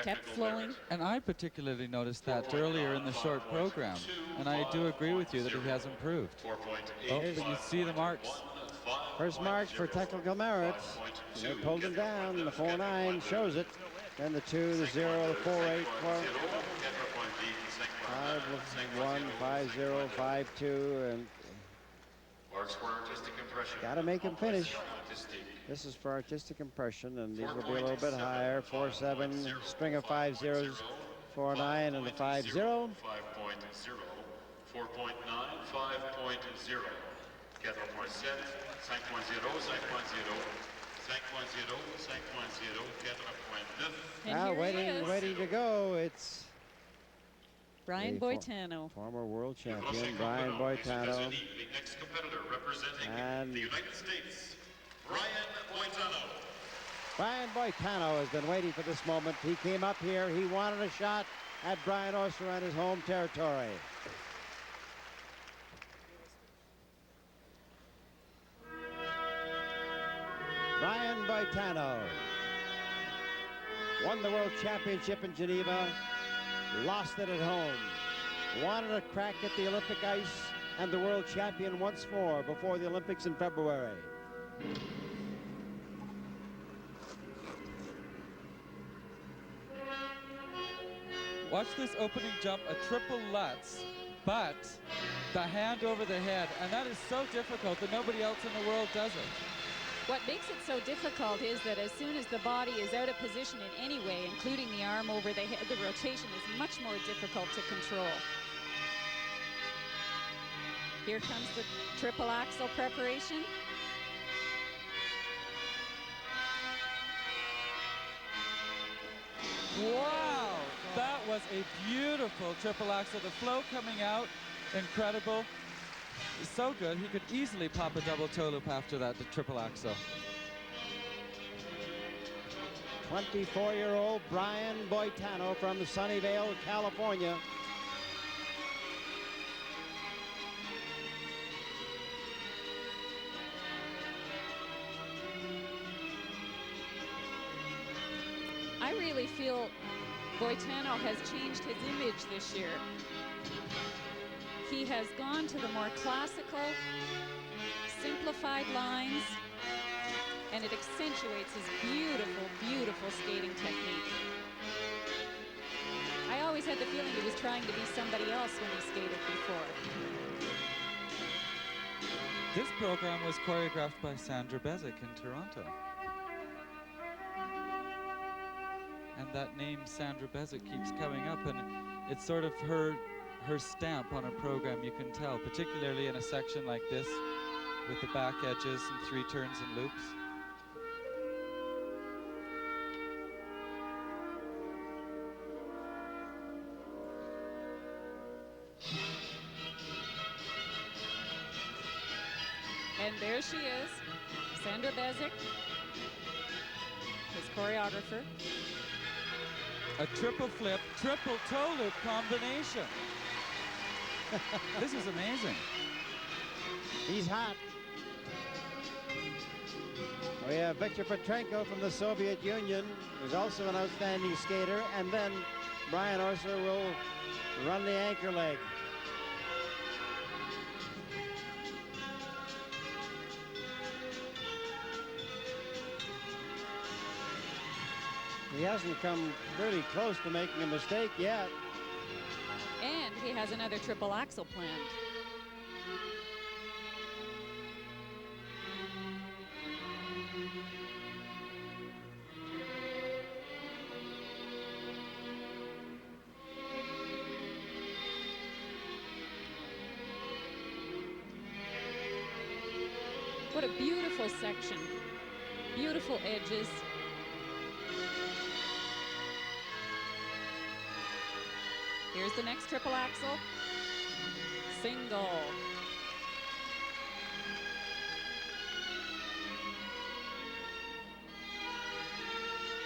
kept flowing. And I particularly noticed that earlier in the short program. And I do agree with you that he has improved. Oh, but you see the marks. First marks for technical merits. They pulled him down. The 4.9 shows it. Then the 2, the 0, the 4.8, 5.1, 5.0, 5.2, and got to make him finish. This is for artistic impression, and these will be a little bit higher. 4.7, string of 5 zeros, 4.9, and the 5.0. 5.0, 4.9, 5.0, 4.7, 5.0, 5.0, 5.0, 5.0, 4.9. Now waiting to go. It's Brian Boitano. Former world champion, Brian Boitano. The next competitor representing the United States, Brian Boitano. Brian Boitano has been waiting for this moment. He came up here. He wanted a shot at Brian Orser on his home territory. Brian Boitano won the World Championship in Geneva, lost it at home, wanted a crack at the Olympic ice and the world champion once more before the Olympics in February. Watch this opening jump, a triple Lutz. but the hand over the head, and that is so difficult that nobody else in the world does it. What makes it so difficult is that as soon as the body is out of position in any way, including the arm over the head, the rotation is much more difficult to control. Here comes the triple axel preparation. Wow, that was a beautiful triple axel. The flow coming out, incredible. So good, he could easily pop a double toe loop after that, the triple axel. 24-year-old Brian Boitano from Sunnyvale, California. I really feel Boitano has changed his image this year. He has gone to the more classical, simplified lines, and it accentuates his beautiful, beautiful skating technique. I always had the feeling he was trying to be somebody else when he skated before. This program was choreographed by Sandra Bezic in Toronto. And that name, Sandra Bezic, keeps coming up, and it's sort of her stamp on a program, you can tell, particularly in a section like this with the back edges and 3 turns and loops. And there she is, Sandra Bezic, his choreographer. A triple flip, triple toe loop combination. This is amazing. He's hot. We have Victor Petrenko from the Soviet Union, who's also an outstanding skater, and then Brian Orser will run the anchor leg. He hasn't come really close to making a mistake yet. And he has another triple axel planned. What a beautiful section. Beautiful edges. Here's the next triple axel. Single.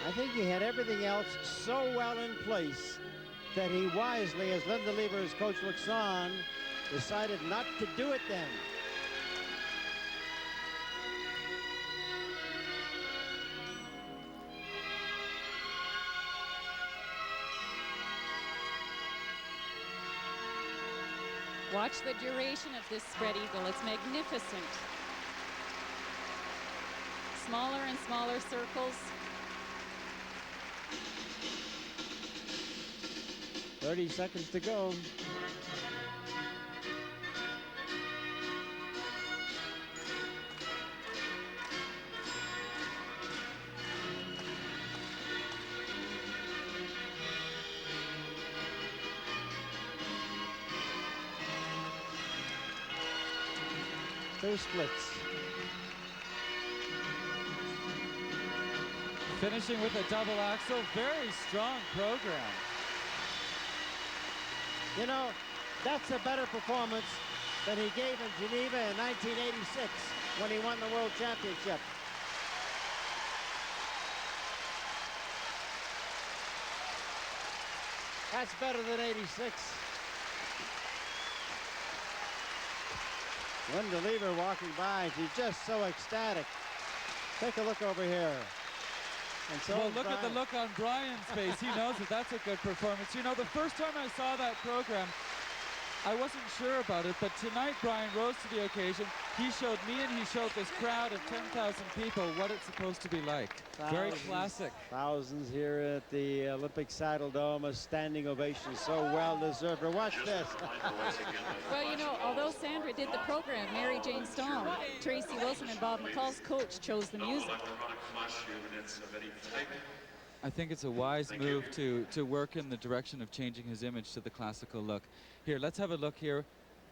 I think he had everything else so well in place that he wisely, as Linda Lever's coach looks on, decided not to do it then. Watch the duration of this spread eagle. It's magnificent. Smaller and smaller circles. 30 seconds to go. Two splits. Finishing with a double axel, very strong program. You know, that's a better performance than he gave in Geneva in 1986 when he won the World Championship. That's better than 86. Linda Lever walking by, she's just so ecstatic. Take a look over here. And so well, look at the look on Brian's face. He knows that that's a good performance. You know, the first time I saw that program, I wasn't sure about it, but tonight Brian rose to the occasion. He showed me and he showed this crowd of 10,000 people what it's supposed to be like. Very classic. Thousands here at the Olympic Saddle Dome, a standing ovation, so well deserved. Watch this. Well, you know, although Sandra did the program, Mary Jane Stone, Tracy Wilson, and Bob McCall's coach chose the music. I think it's a wise move to work in the direction of changing his image to the classical look. Here, let's have a look here.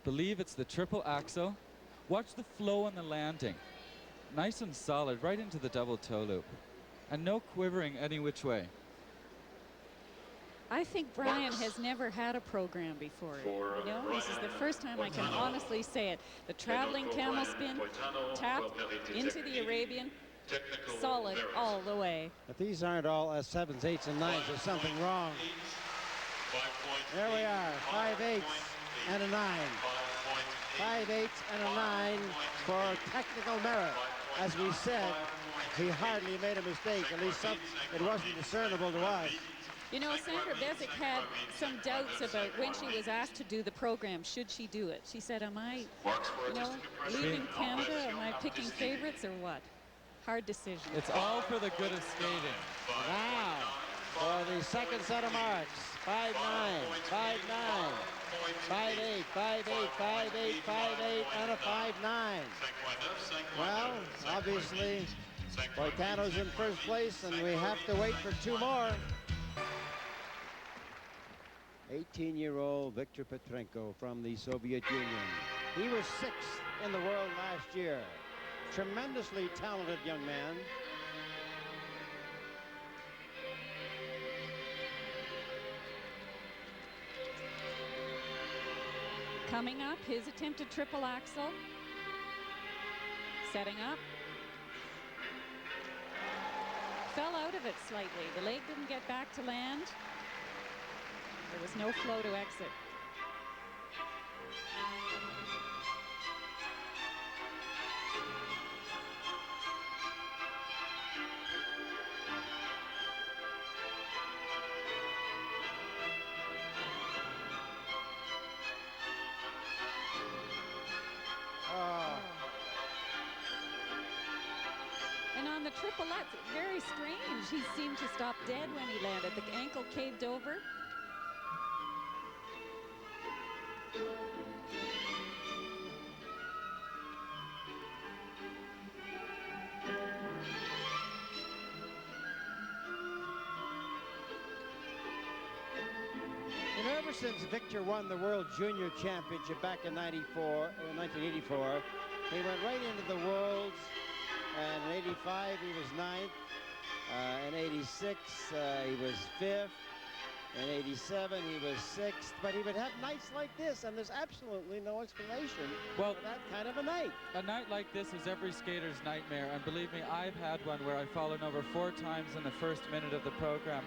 Believe it's the triple axel. Watch the flow on the landing. Nice and solid, right into the double toe loop. And no quivering any which way. I think Brian has never had a program before. You know, this is the first time I can honestly say it. The traveling camel spin, tapped into the Arabian, solid all the way. If these aren't all 7s, 8s, and 9s, there's something wrong. There we are, 5/8 and a 9. 5/8 and a 9 for technical merit. As we said, he hardly made a mistake. At least it wasn't discernible to us. You know, Sandra Bezic had some doubts about when she was asked to do the program, should she do it? She said, am I, you know, leaving Canada? Am I picking favorites or what? Hard decision. It's all for the good of skating. Now, for the second set of marks, 5-9, 5-9, 5-8, 5-8, 5-8, 5-8, and a 5-9. Well, obviously, Boitano's in first place, and we have to wait for 2 more. 18-year-old Viktor Petrenko from the Soviet Union. He was 6th in the world last year. Tremendously talented young man. Coming up, his attempted triple axel. Setting up. Fell out of it slightly. The leg didn't get back to land. There was no flow to exit. And on the triplets, very strange. He seemed to stop dead when he landed. The ankle caved over. Ever since Victor won the World Junior Championship back in 1984, he went right into the Worlds, and in 85 he was 9th, in 86 he was 5th, in 87 he was 6th, but he would have nights like this, and there's absolutely no explanation for that kind of a night. A night like this is every skater's nightmare, and believe me, I've had one where I've fallen over 4 times in the first minute of the program.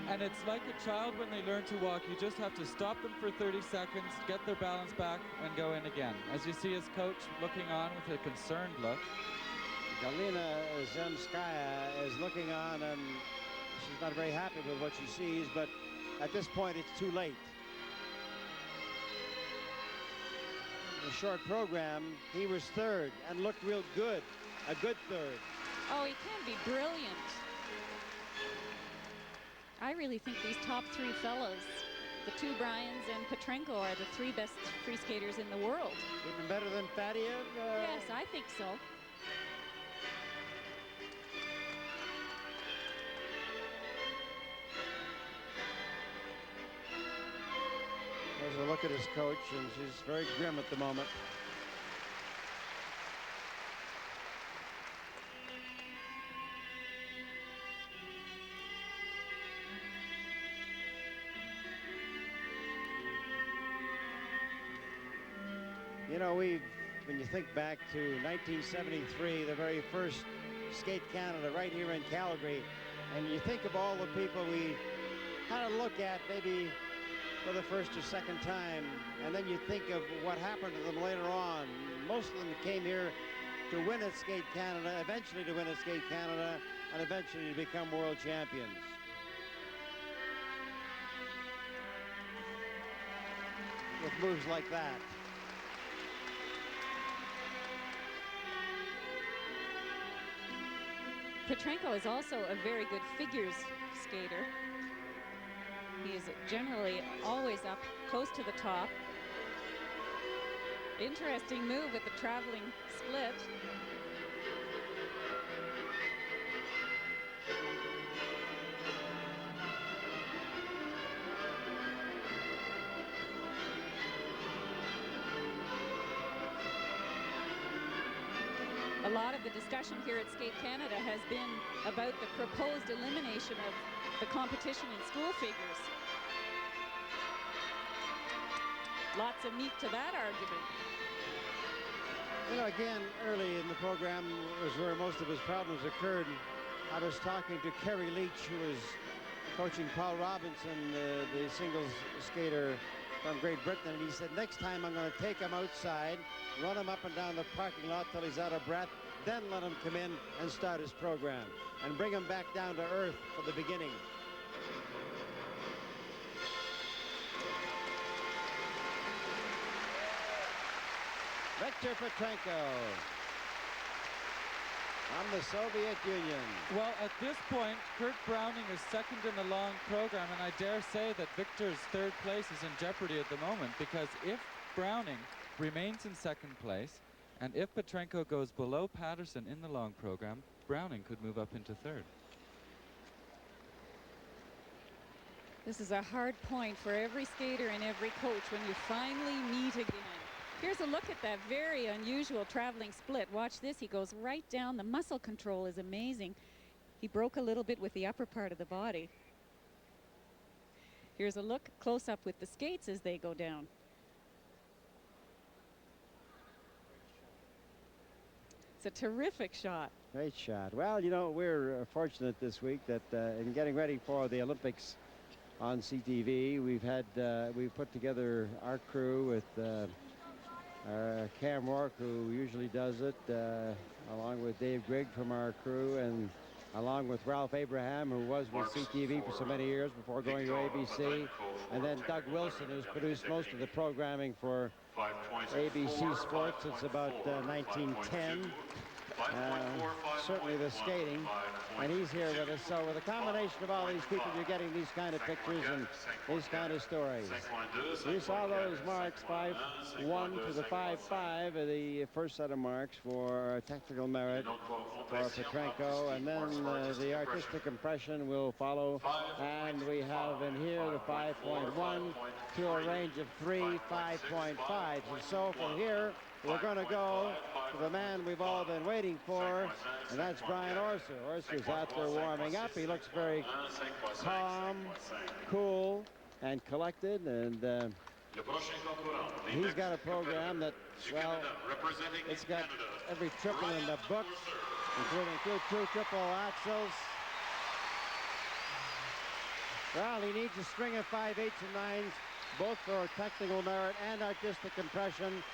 And it's like a child when they learn to walk. You just have to stop them for 30 seconds, get their balance back, and go in again. As you see his coach looking on with a concerned look. Galina Zemskaya is looking on, and she's not very happy with what she sees, but at this point it's too late. In the short program, he was 3rd and looked real good, a good 3rd. Oh, he can be brilliant. I really think these top 3 fellows, the 2 Bryans and Petrenko, are the 3 best free skaters in the world. Even better than Fadiev? Yes, I think so. There's a look at his coach, and she's very grim at the moment. You know, when you think back to 1973, the very first Skate Canada right here in Calgary, and you think of all the people we had to look at maybe for the first or second time, and then you think of what happened to them later on. Most of them came here to win at Skate Canada, eventually to win at Skate Canada, and eventually to become world champions. You with moves like that. Petrenko is also a very good figures skater. He is generally always up close to the top. Interesting move with the traveling split. A lot of the discussion here at Skate Canada has been about the proposed elimination of the competition in school figures. Lots of meat to that argument. You know, again, early in the program was where most of his problems occurred. I was talking to Kerry Leach, who was coaching Paul Robinson, the singles skater from Great Britain, and he said, next time I'm going to take him outside, run him up and down the parking lot till he's out of breath, then let him come in and start his program, and bring him back down to earth for the beginning. Victor Petrenko from the Soviet Union. Well, at this point, Kurt Browning is second in the long program, and I dare say that Victor's third place is in jeopardy at the moment, because if Browning remains in second place, and if Petrenko goes below Paterson in the long program, Browning could move up into third. This is a hard point for every skater and every coach when you finally meet again. Here's a look at that very unusual traveling split. Watch this. He goes right down. The muscle control is amazing. He broke a little bit with the upper part of the body. Here's a look close up with the skates as they go down. It's a terrific shot. Great shot. Well, you know, we're fortunate this week that in getting ready for the Olympics on CTV, we've put together our crew with Cam Rourke, who usually does it, along with Dave Grigg from our crew, and along with Ralph Abraham, who was with CTV for so many years before going to ABC, and then Doug Wilson, who's produced most of the programming for ABC Sports since about 1910. Certainly the skating, and he's here with us. So with a combination of all these people, you're getting these kind of pictures and these kind of stories. You saw those marks, 5-1 to the 5-5 of the first set of marks for technical merit for Petrenko, and then the artistic impression will follow, and we have in here the 5.1 to a range of 3, 5.5. And so from here, we're going to go to the man we've all been waiting for, and that's Brian Orser. Orser's out there warming up. He looks very calm, cool, and collected, and he's got a program that, well, it's got every triple in the book, including two triple axels. Well, he needs a string of 5/8 and 9s, both for technical merit and artistic impression.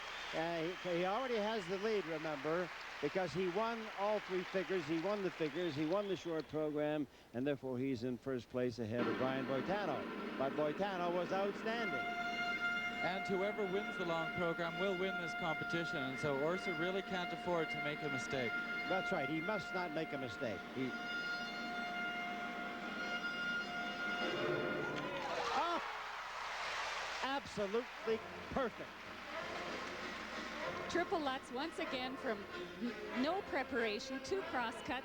He already has the lead, remember, because he won all three figures. He won the figures, he won the short program, and therefore he's in first place ahead of Brian Boitano. But Boitano was outstanding. And whoever wins the long program will win this competition, and so Orser really can't afford to make a mistake. That's right, he must not make a mistake. Oh! Absolutely perfect. Triple Lutz once again from no preparation, 2 cross cuts.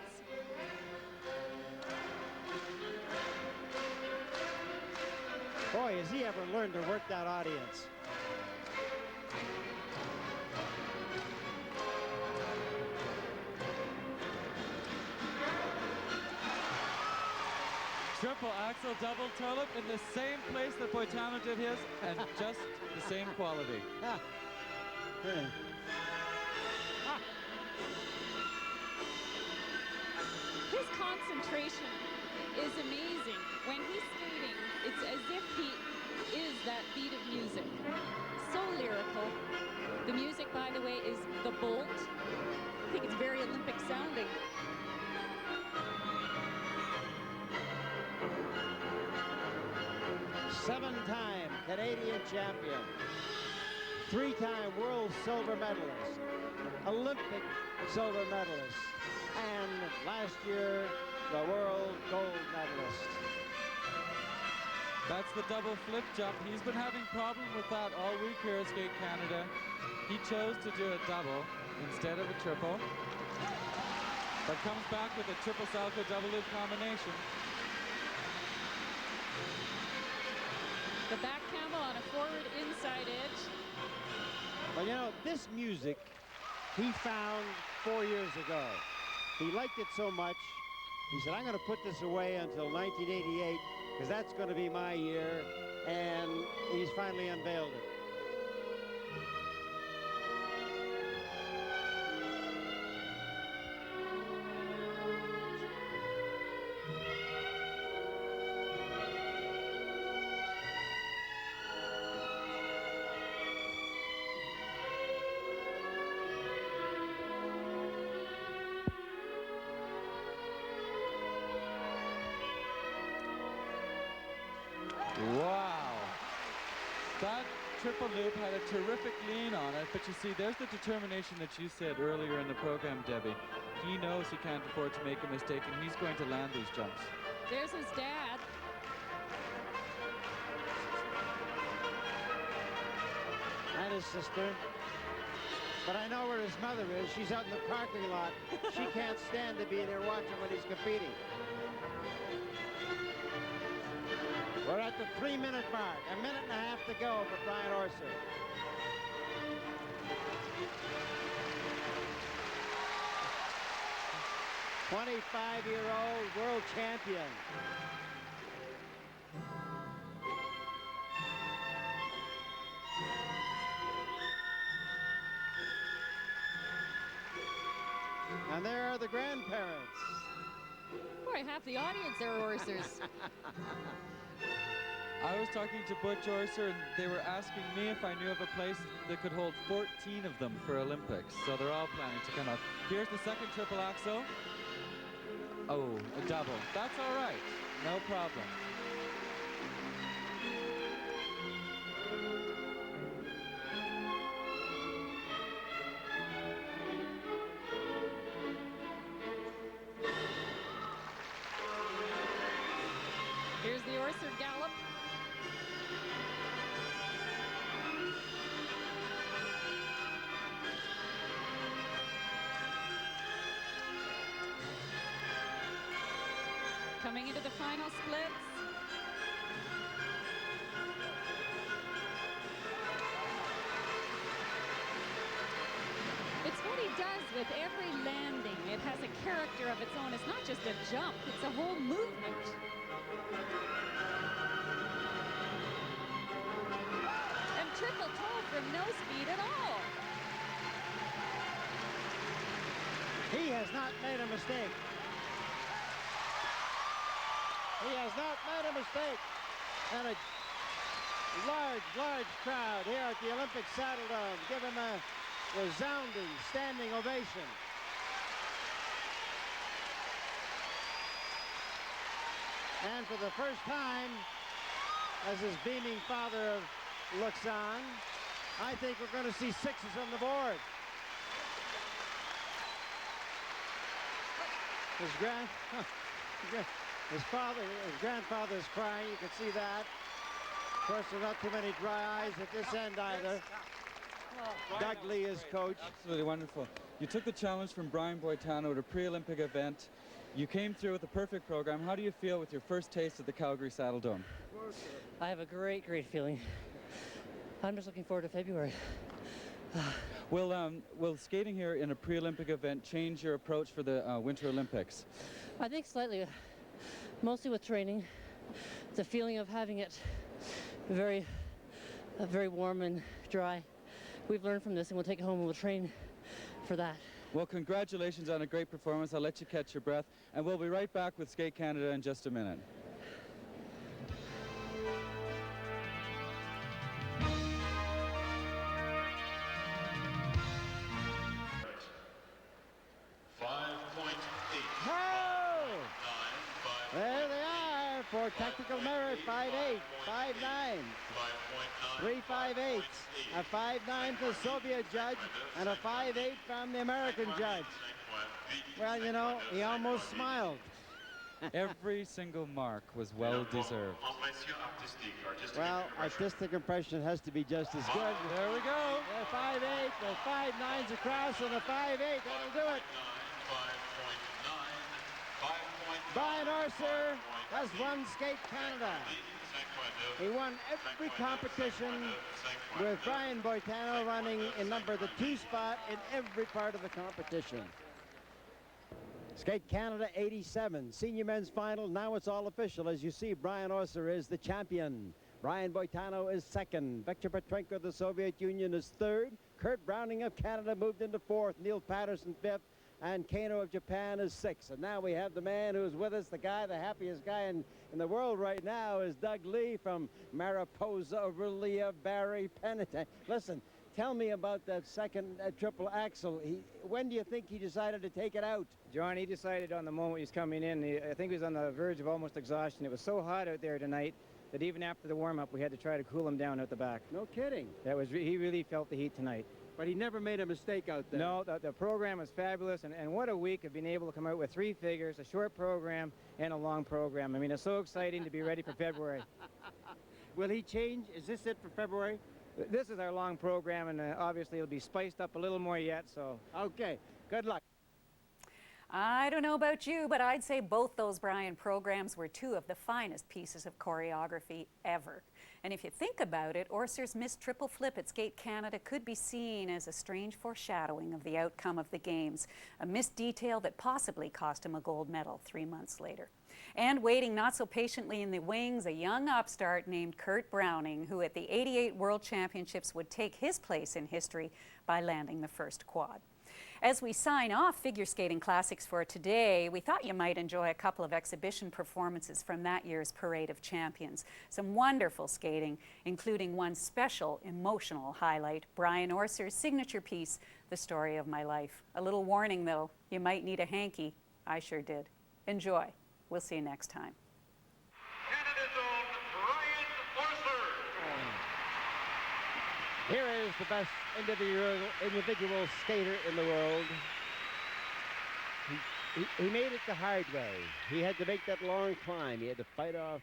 Boy, has he ever learned to work that audience. Triple axel double tulip in the same place that Boitano did his, and just the same quality. His concentration is amazing. When he's skating, it's as if he is that beat of music. So lyrical. The music, by the way, is The Bolt. I think it's very Olympic sounding. Seven-time Canadian champion. three-time world silver medalist, Olympic silver medalist, and last year, the world gold medalist. That's the double flip jump. He's been having problem with that all week here at Skate Canada. He chose to do a double instead of a triple, but comes back with a triple salchow double loop combination. The back camel on a forward inside edge. Well, you know, this music he found 4 years ago. He liked it so much, he said, I'm going to put this away until 1988, because that's going to be my year, and he's finally unveiled it. Wow. That triple loop had a terrific lean on it, but you see, there's the determination that you said earlier in the program, Debbie. He knows he can't afford to make a mistake, and he's going to land these jumps. There's his dad. And his sister. But I know where his mother is. She's out in the parking lot. She can't stand to be there watching when he's competing. We're at the 3-minute mark. A minute and a half to go for Brian Orser. '25-year-old world champion. And there are the grandparents. Boy, half the audience are Orsers. I was talking to Butch Orser, and they were asking me if I knew of a place that could hold 14 of them for Olympics. So they're all planning to come up. Here's the second triple axel. Oh, a double. That's all right. No problem. Here's the Orser gallop. Coming into the final splits. It's what he does with every landing. It has a character of its own. It's not just a jump, it's a whole movement. And triple toe from no speed at all. He has not made a mistake. He has not made a mistake. And a large crowd here at the Olympic Saddle Dome give him a resounding standing ovation. And for the first time, as his beaming father looks on, I think we're going to see sixes on the board. His grandfather is crying. You can see that. Of course, there are not too many dry eyes at this end either. Doug Lee is coach. Absolutely wonderful. You took the challenge from Brian Boitano at a pre-Olympic event. You came through with a perfect program. How do you feel with your first taste of the Calgary Saddle Dome? I have a great feeling. I'm just looking forward to February. Will skating here in a pre-Olympic event change your approach for the Winter Olympics? I think slightly, mostly with training. The feeling of having it very warm and dry. We've learned from this, and we'll take it home and we'll train for that. Well, congratulations on a great performance. I'll let you catch your breath, and we'll be right back with Skate Canada in just a minute. There they are for for technical merit, 5.8, 5.9. 3.58, a 5.9 for the Soviet judge, and a 5.8 from the American judge. Well, you know, he almost smiled. Every single mark was well deserved. Well, artistic impression has to be just as good. There we go. The 5.8, the 5.9s across, and the 5.8, that'll do it. Brian Orser has won Skate Canada. He won every competition with Brian Boitano running in the 2 spot in every part of the competition. Skate Canada 87, senior men's final. Now it's all official. As you see, Brian Orser is the champion. Brian Boitano is second. Victor Petrenko of the Soviet Union is third. Kurt Browning of Canada moved into fourth. Neil Paterson fifth. And Kano of Japan is sixth. And now we have the man who's with us, the happiest guy in the world right now is Doug Lee from Mariposa, Aurelia, Barrie, Penitentiary. Listen, tell me about that second triple axel. When do you think he decided to take it out? John, he decided on the moment he was coming in. I think he was on the verge of almost exhaustion. It was so hot out there tonight that even after the warm-up, we had to try to cool him down out the back. No kidding. He really felt the heat tonight. But he never made a mistake out there. No, the program was fabulous, and what a week of being able to come out with 3 figures, a short program, and a long program. I mean, it's so exciting to be ready for February. Will he change? Is this it for February? This is our long program, and obviously it'll be spiced up a little more yet, so. Okay, good luck. I don't know about you, but I'd say both those Brian programs were 2 of the finest pieces of choreography ever. And if you think about it, Orser's missed triple flip at Skate Canada could be seen as a strange foreshadowing of the outcome of the Games, a missed detail that possibly cost him a gold medal 3 months later. And waiting not so patiently in the wings, a young upstart named Kurt Browning, who at the '88 World Championships would take his place in history by landing the first quad. As we sign off Figure Skating Classics for today, we thought you might enjoy a couple of exhibition performances from that year's Parade of Champions. Some wonderful skating, including one special emotional highlight, Brian Orser's signature piece, The Story of My Life. A little warning though, you might need a hanky. I sure did. Enjoy. We'll see you next time. Canada's own Brian Orser. Here is the best individual skater in the world. He made it the hard way. He had to make that long climb. He had to fight off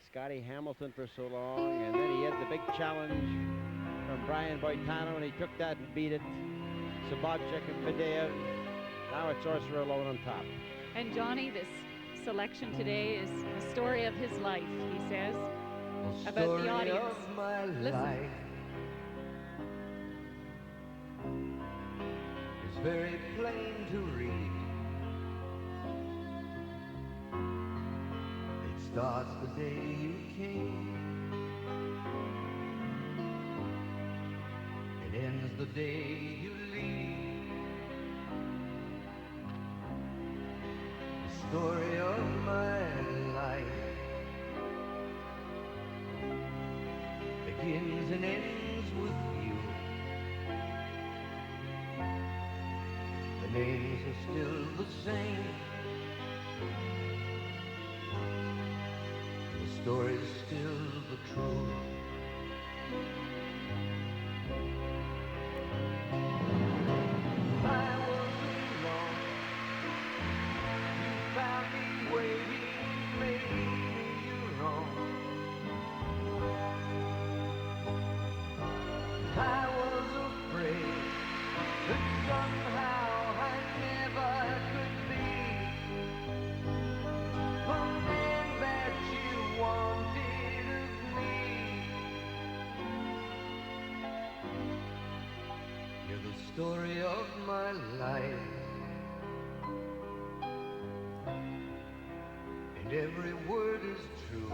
Scotty Hamilton for so long, and then he had the big challenge from Brian Boitano, and he took that and beat it. Sabobchik and Fadeev. Now it's Orser alone on top. And Johnny, this selection today is the story of his life, he says, about the audience. Of my Listen. life is very plain to read. It starts the day you came. It ends the day you leave. The story of my life begins and ends with you. The names are still the same. The story's still the truth. I wasn't wrong. You found me waiting, maybe you're wrong. I was afraid that somehow I never could be the man that you wanted of me. You're the story of my life, and every word is true.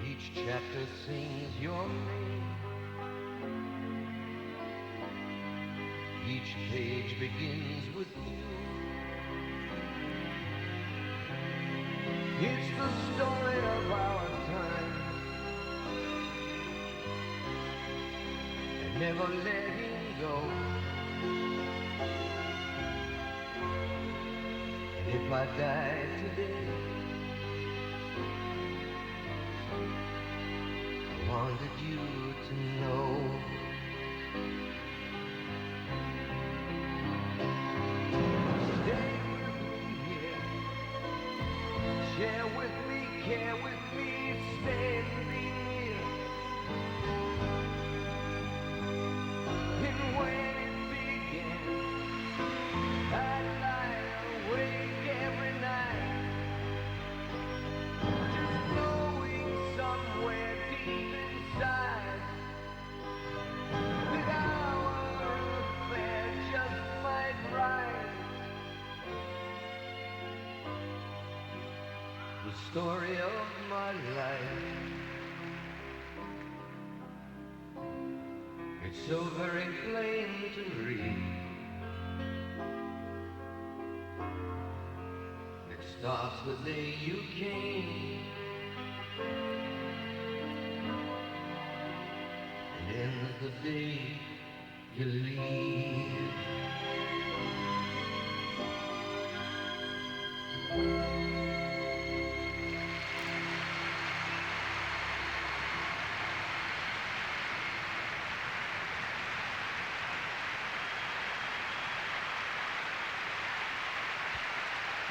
Each chapter sings your name. Each page begins with you. It's the story of our time, and never letting go. And If I die today, I wanted you to know. Stay with me here, share with me, care with me, stay and be near. And when it began, I'd lie awake every night, just knowing somewhere deep inside that our affair just might rise. The story of my life, it's so very plain to read. It starts the day you came and ends the day you leave.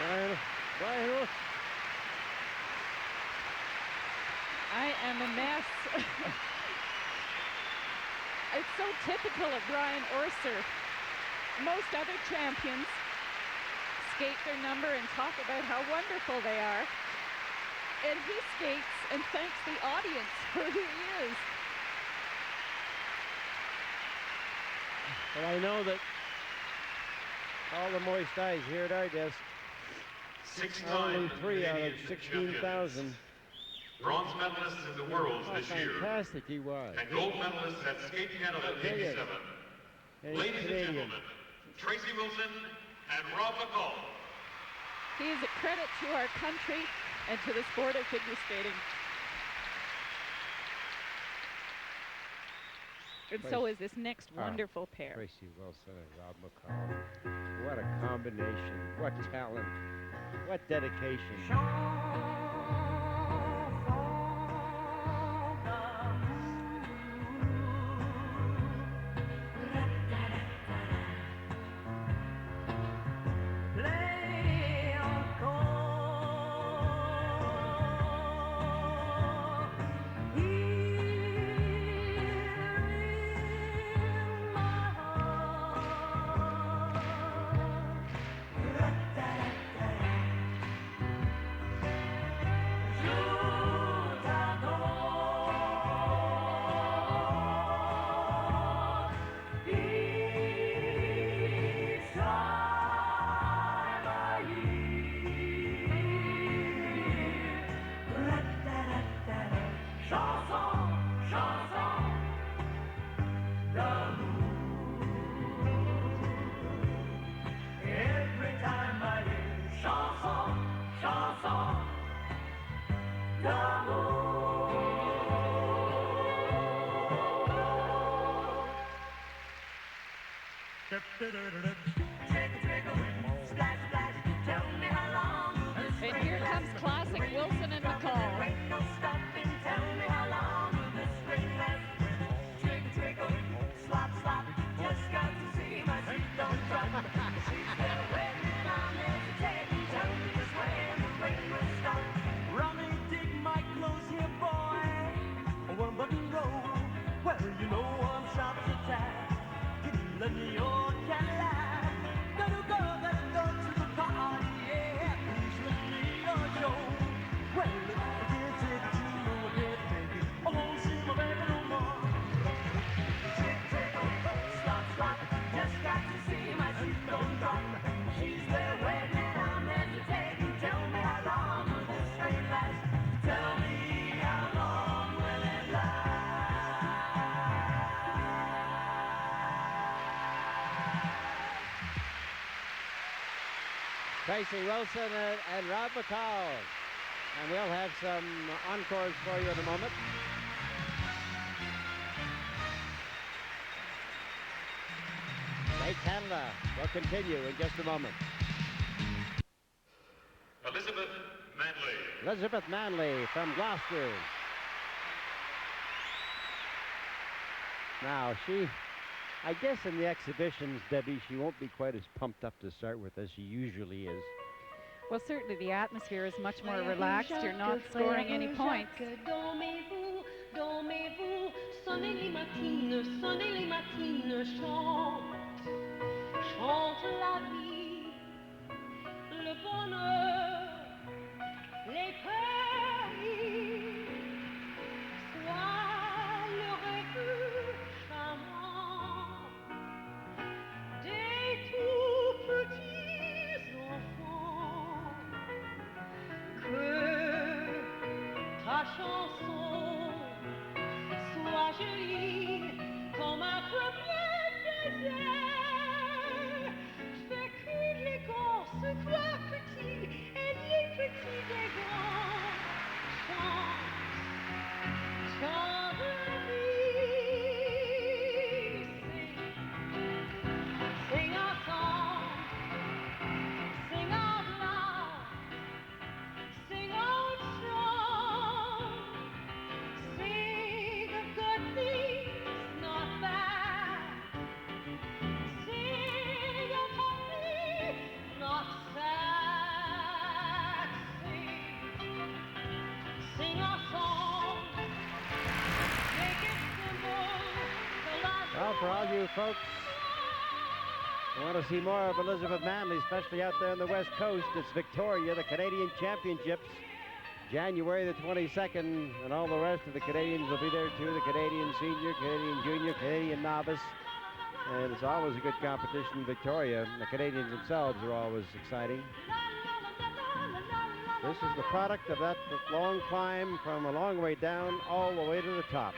Brian, I am a mess. It's so typical of Brian Orser. Most other champions skate their number and talk about how wonderful they are. And he skates and thanks the audience for who he is. well, I know that all the moist eyes here at our desk, only 3 out of 16,000. Bronze medalists in the Worlds How this year, fantastic he was. and gold medalists at Skate Canada '87. And he's Ladies and Canadian. gentlemen, Tracy Wilson and Rob McCall. He is a credit to our country and to the sport of figure skating. And so is this next wonderful pair. Tracy Wilson and Rob McCall. What a combination. What talent. What dedication. And here comes classic Wilson and McCall. Tracy Wilson and Rob McCall. And we'll have some encores for you in a moment. Skate Canada will continue in just a moment. Elizabeth Manley from Gloucester. Now, I guess in the exhibitions, Debbie, she won't be quite as pumped up to start with as she usually is. Well, certainly the atmosphere is much more relaxed. You're not scoring any points. Dormez-vous, dormez-vous, sonnez les matines, chante, chante la vie, le bonheur, les pays, sois le rêve charmant des tout petits enfants. Que ta chanson soit jolie comme un premier baiser. Fais que les grands se croient petits et les petits des grands chantent, chantent la vie. Sing our song, sing out loud. Sing out strong, sing of good things, not bad. Sing of happy, not sad. Sing our song, make it simple. Well, for all you folks who want to see more of Elizabeth Manley, especially out there on the West Coast, it's Victoria, the Canadian Championships, January the 22nd, and all the rest of the Canadians will be there too, the Canadian Senior, Canadian Junior, Canadian Novice, and it's always a good competition in Victoria. The Canadians themselves are always exciting. This is the product of that long climb from a long way down all the way to the top.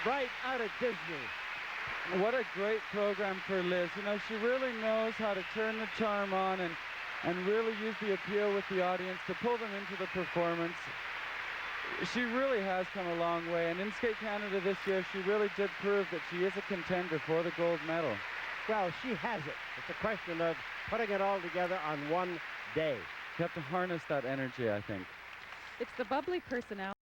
Right out of Disney. What a great program for Liz. You know, she really knows how to turn the charm on and really use the appeal with the audience to pull them into the performance. She really has come a long way, and in Skate Canada this year, she really did prove that she is a contender for the gold medal. Well, she has it. It's a question of putting it all together on one day. You have to harness that energy, I think. It's the bubbly personality.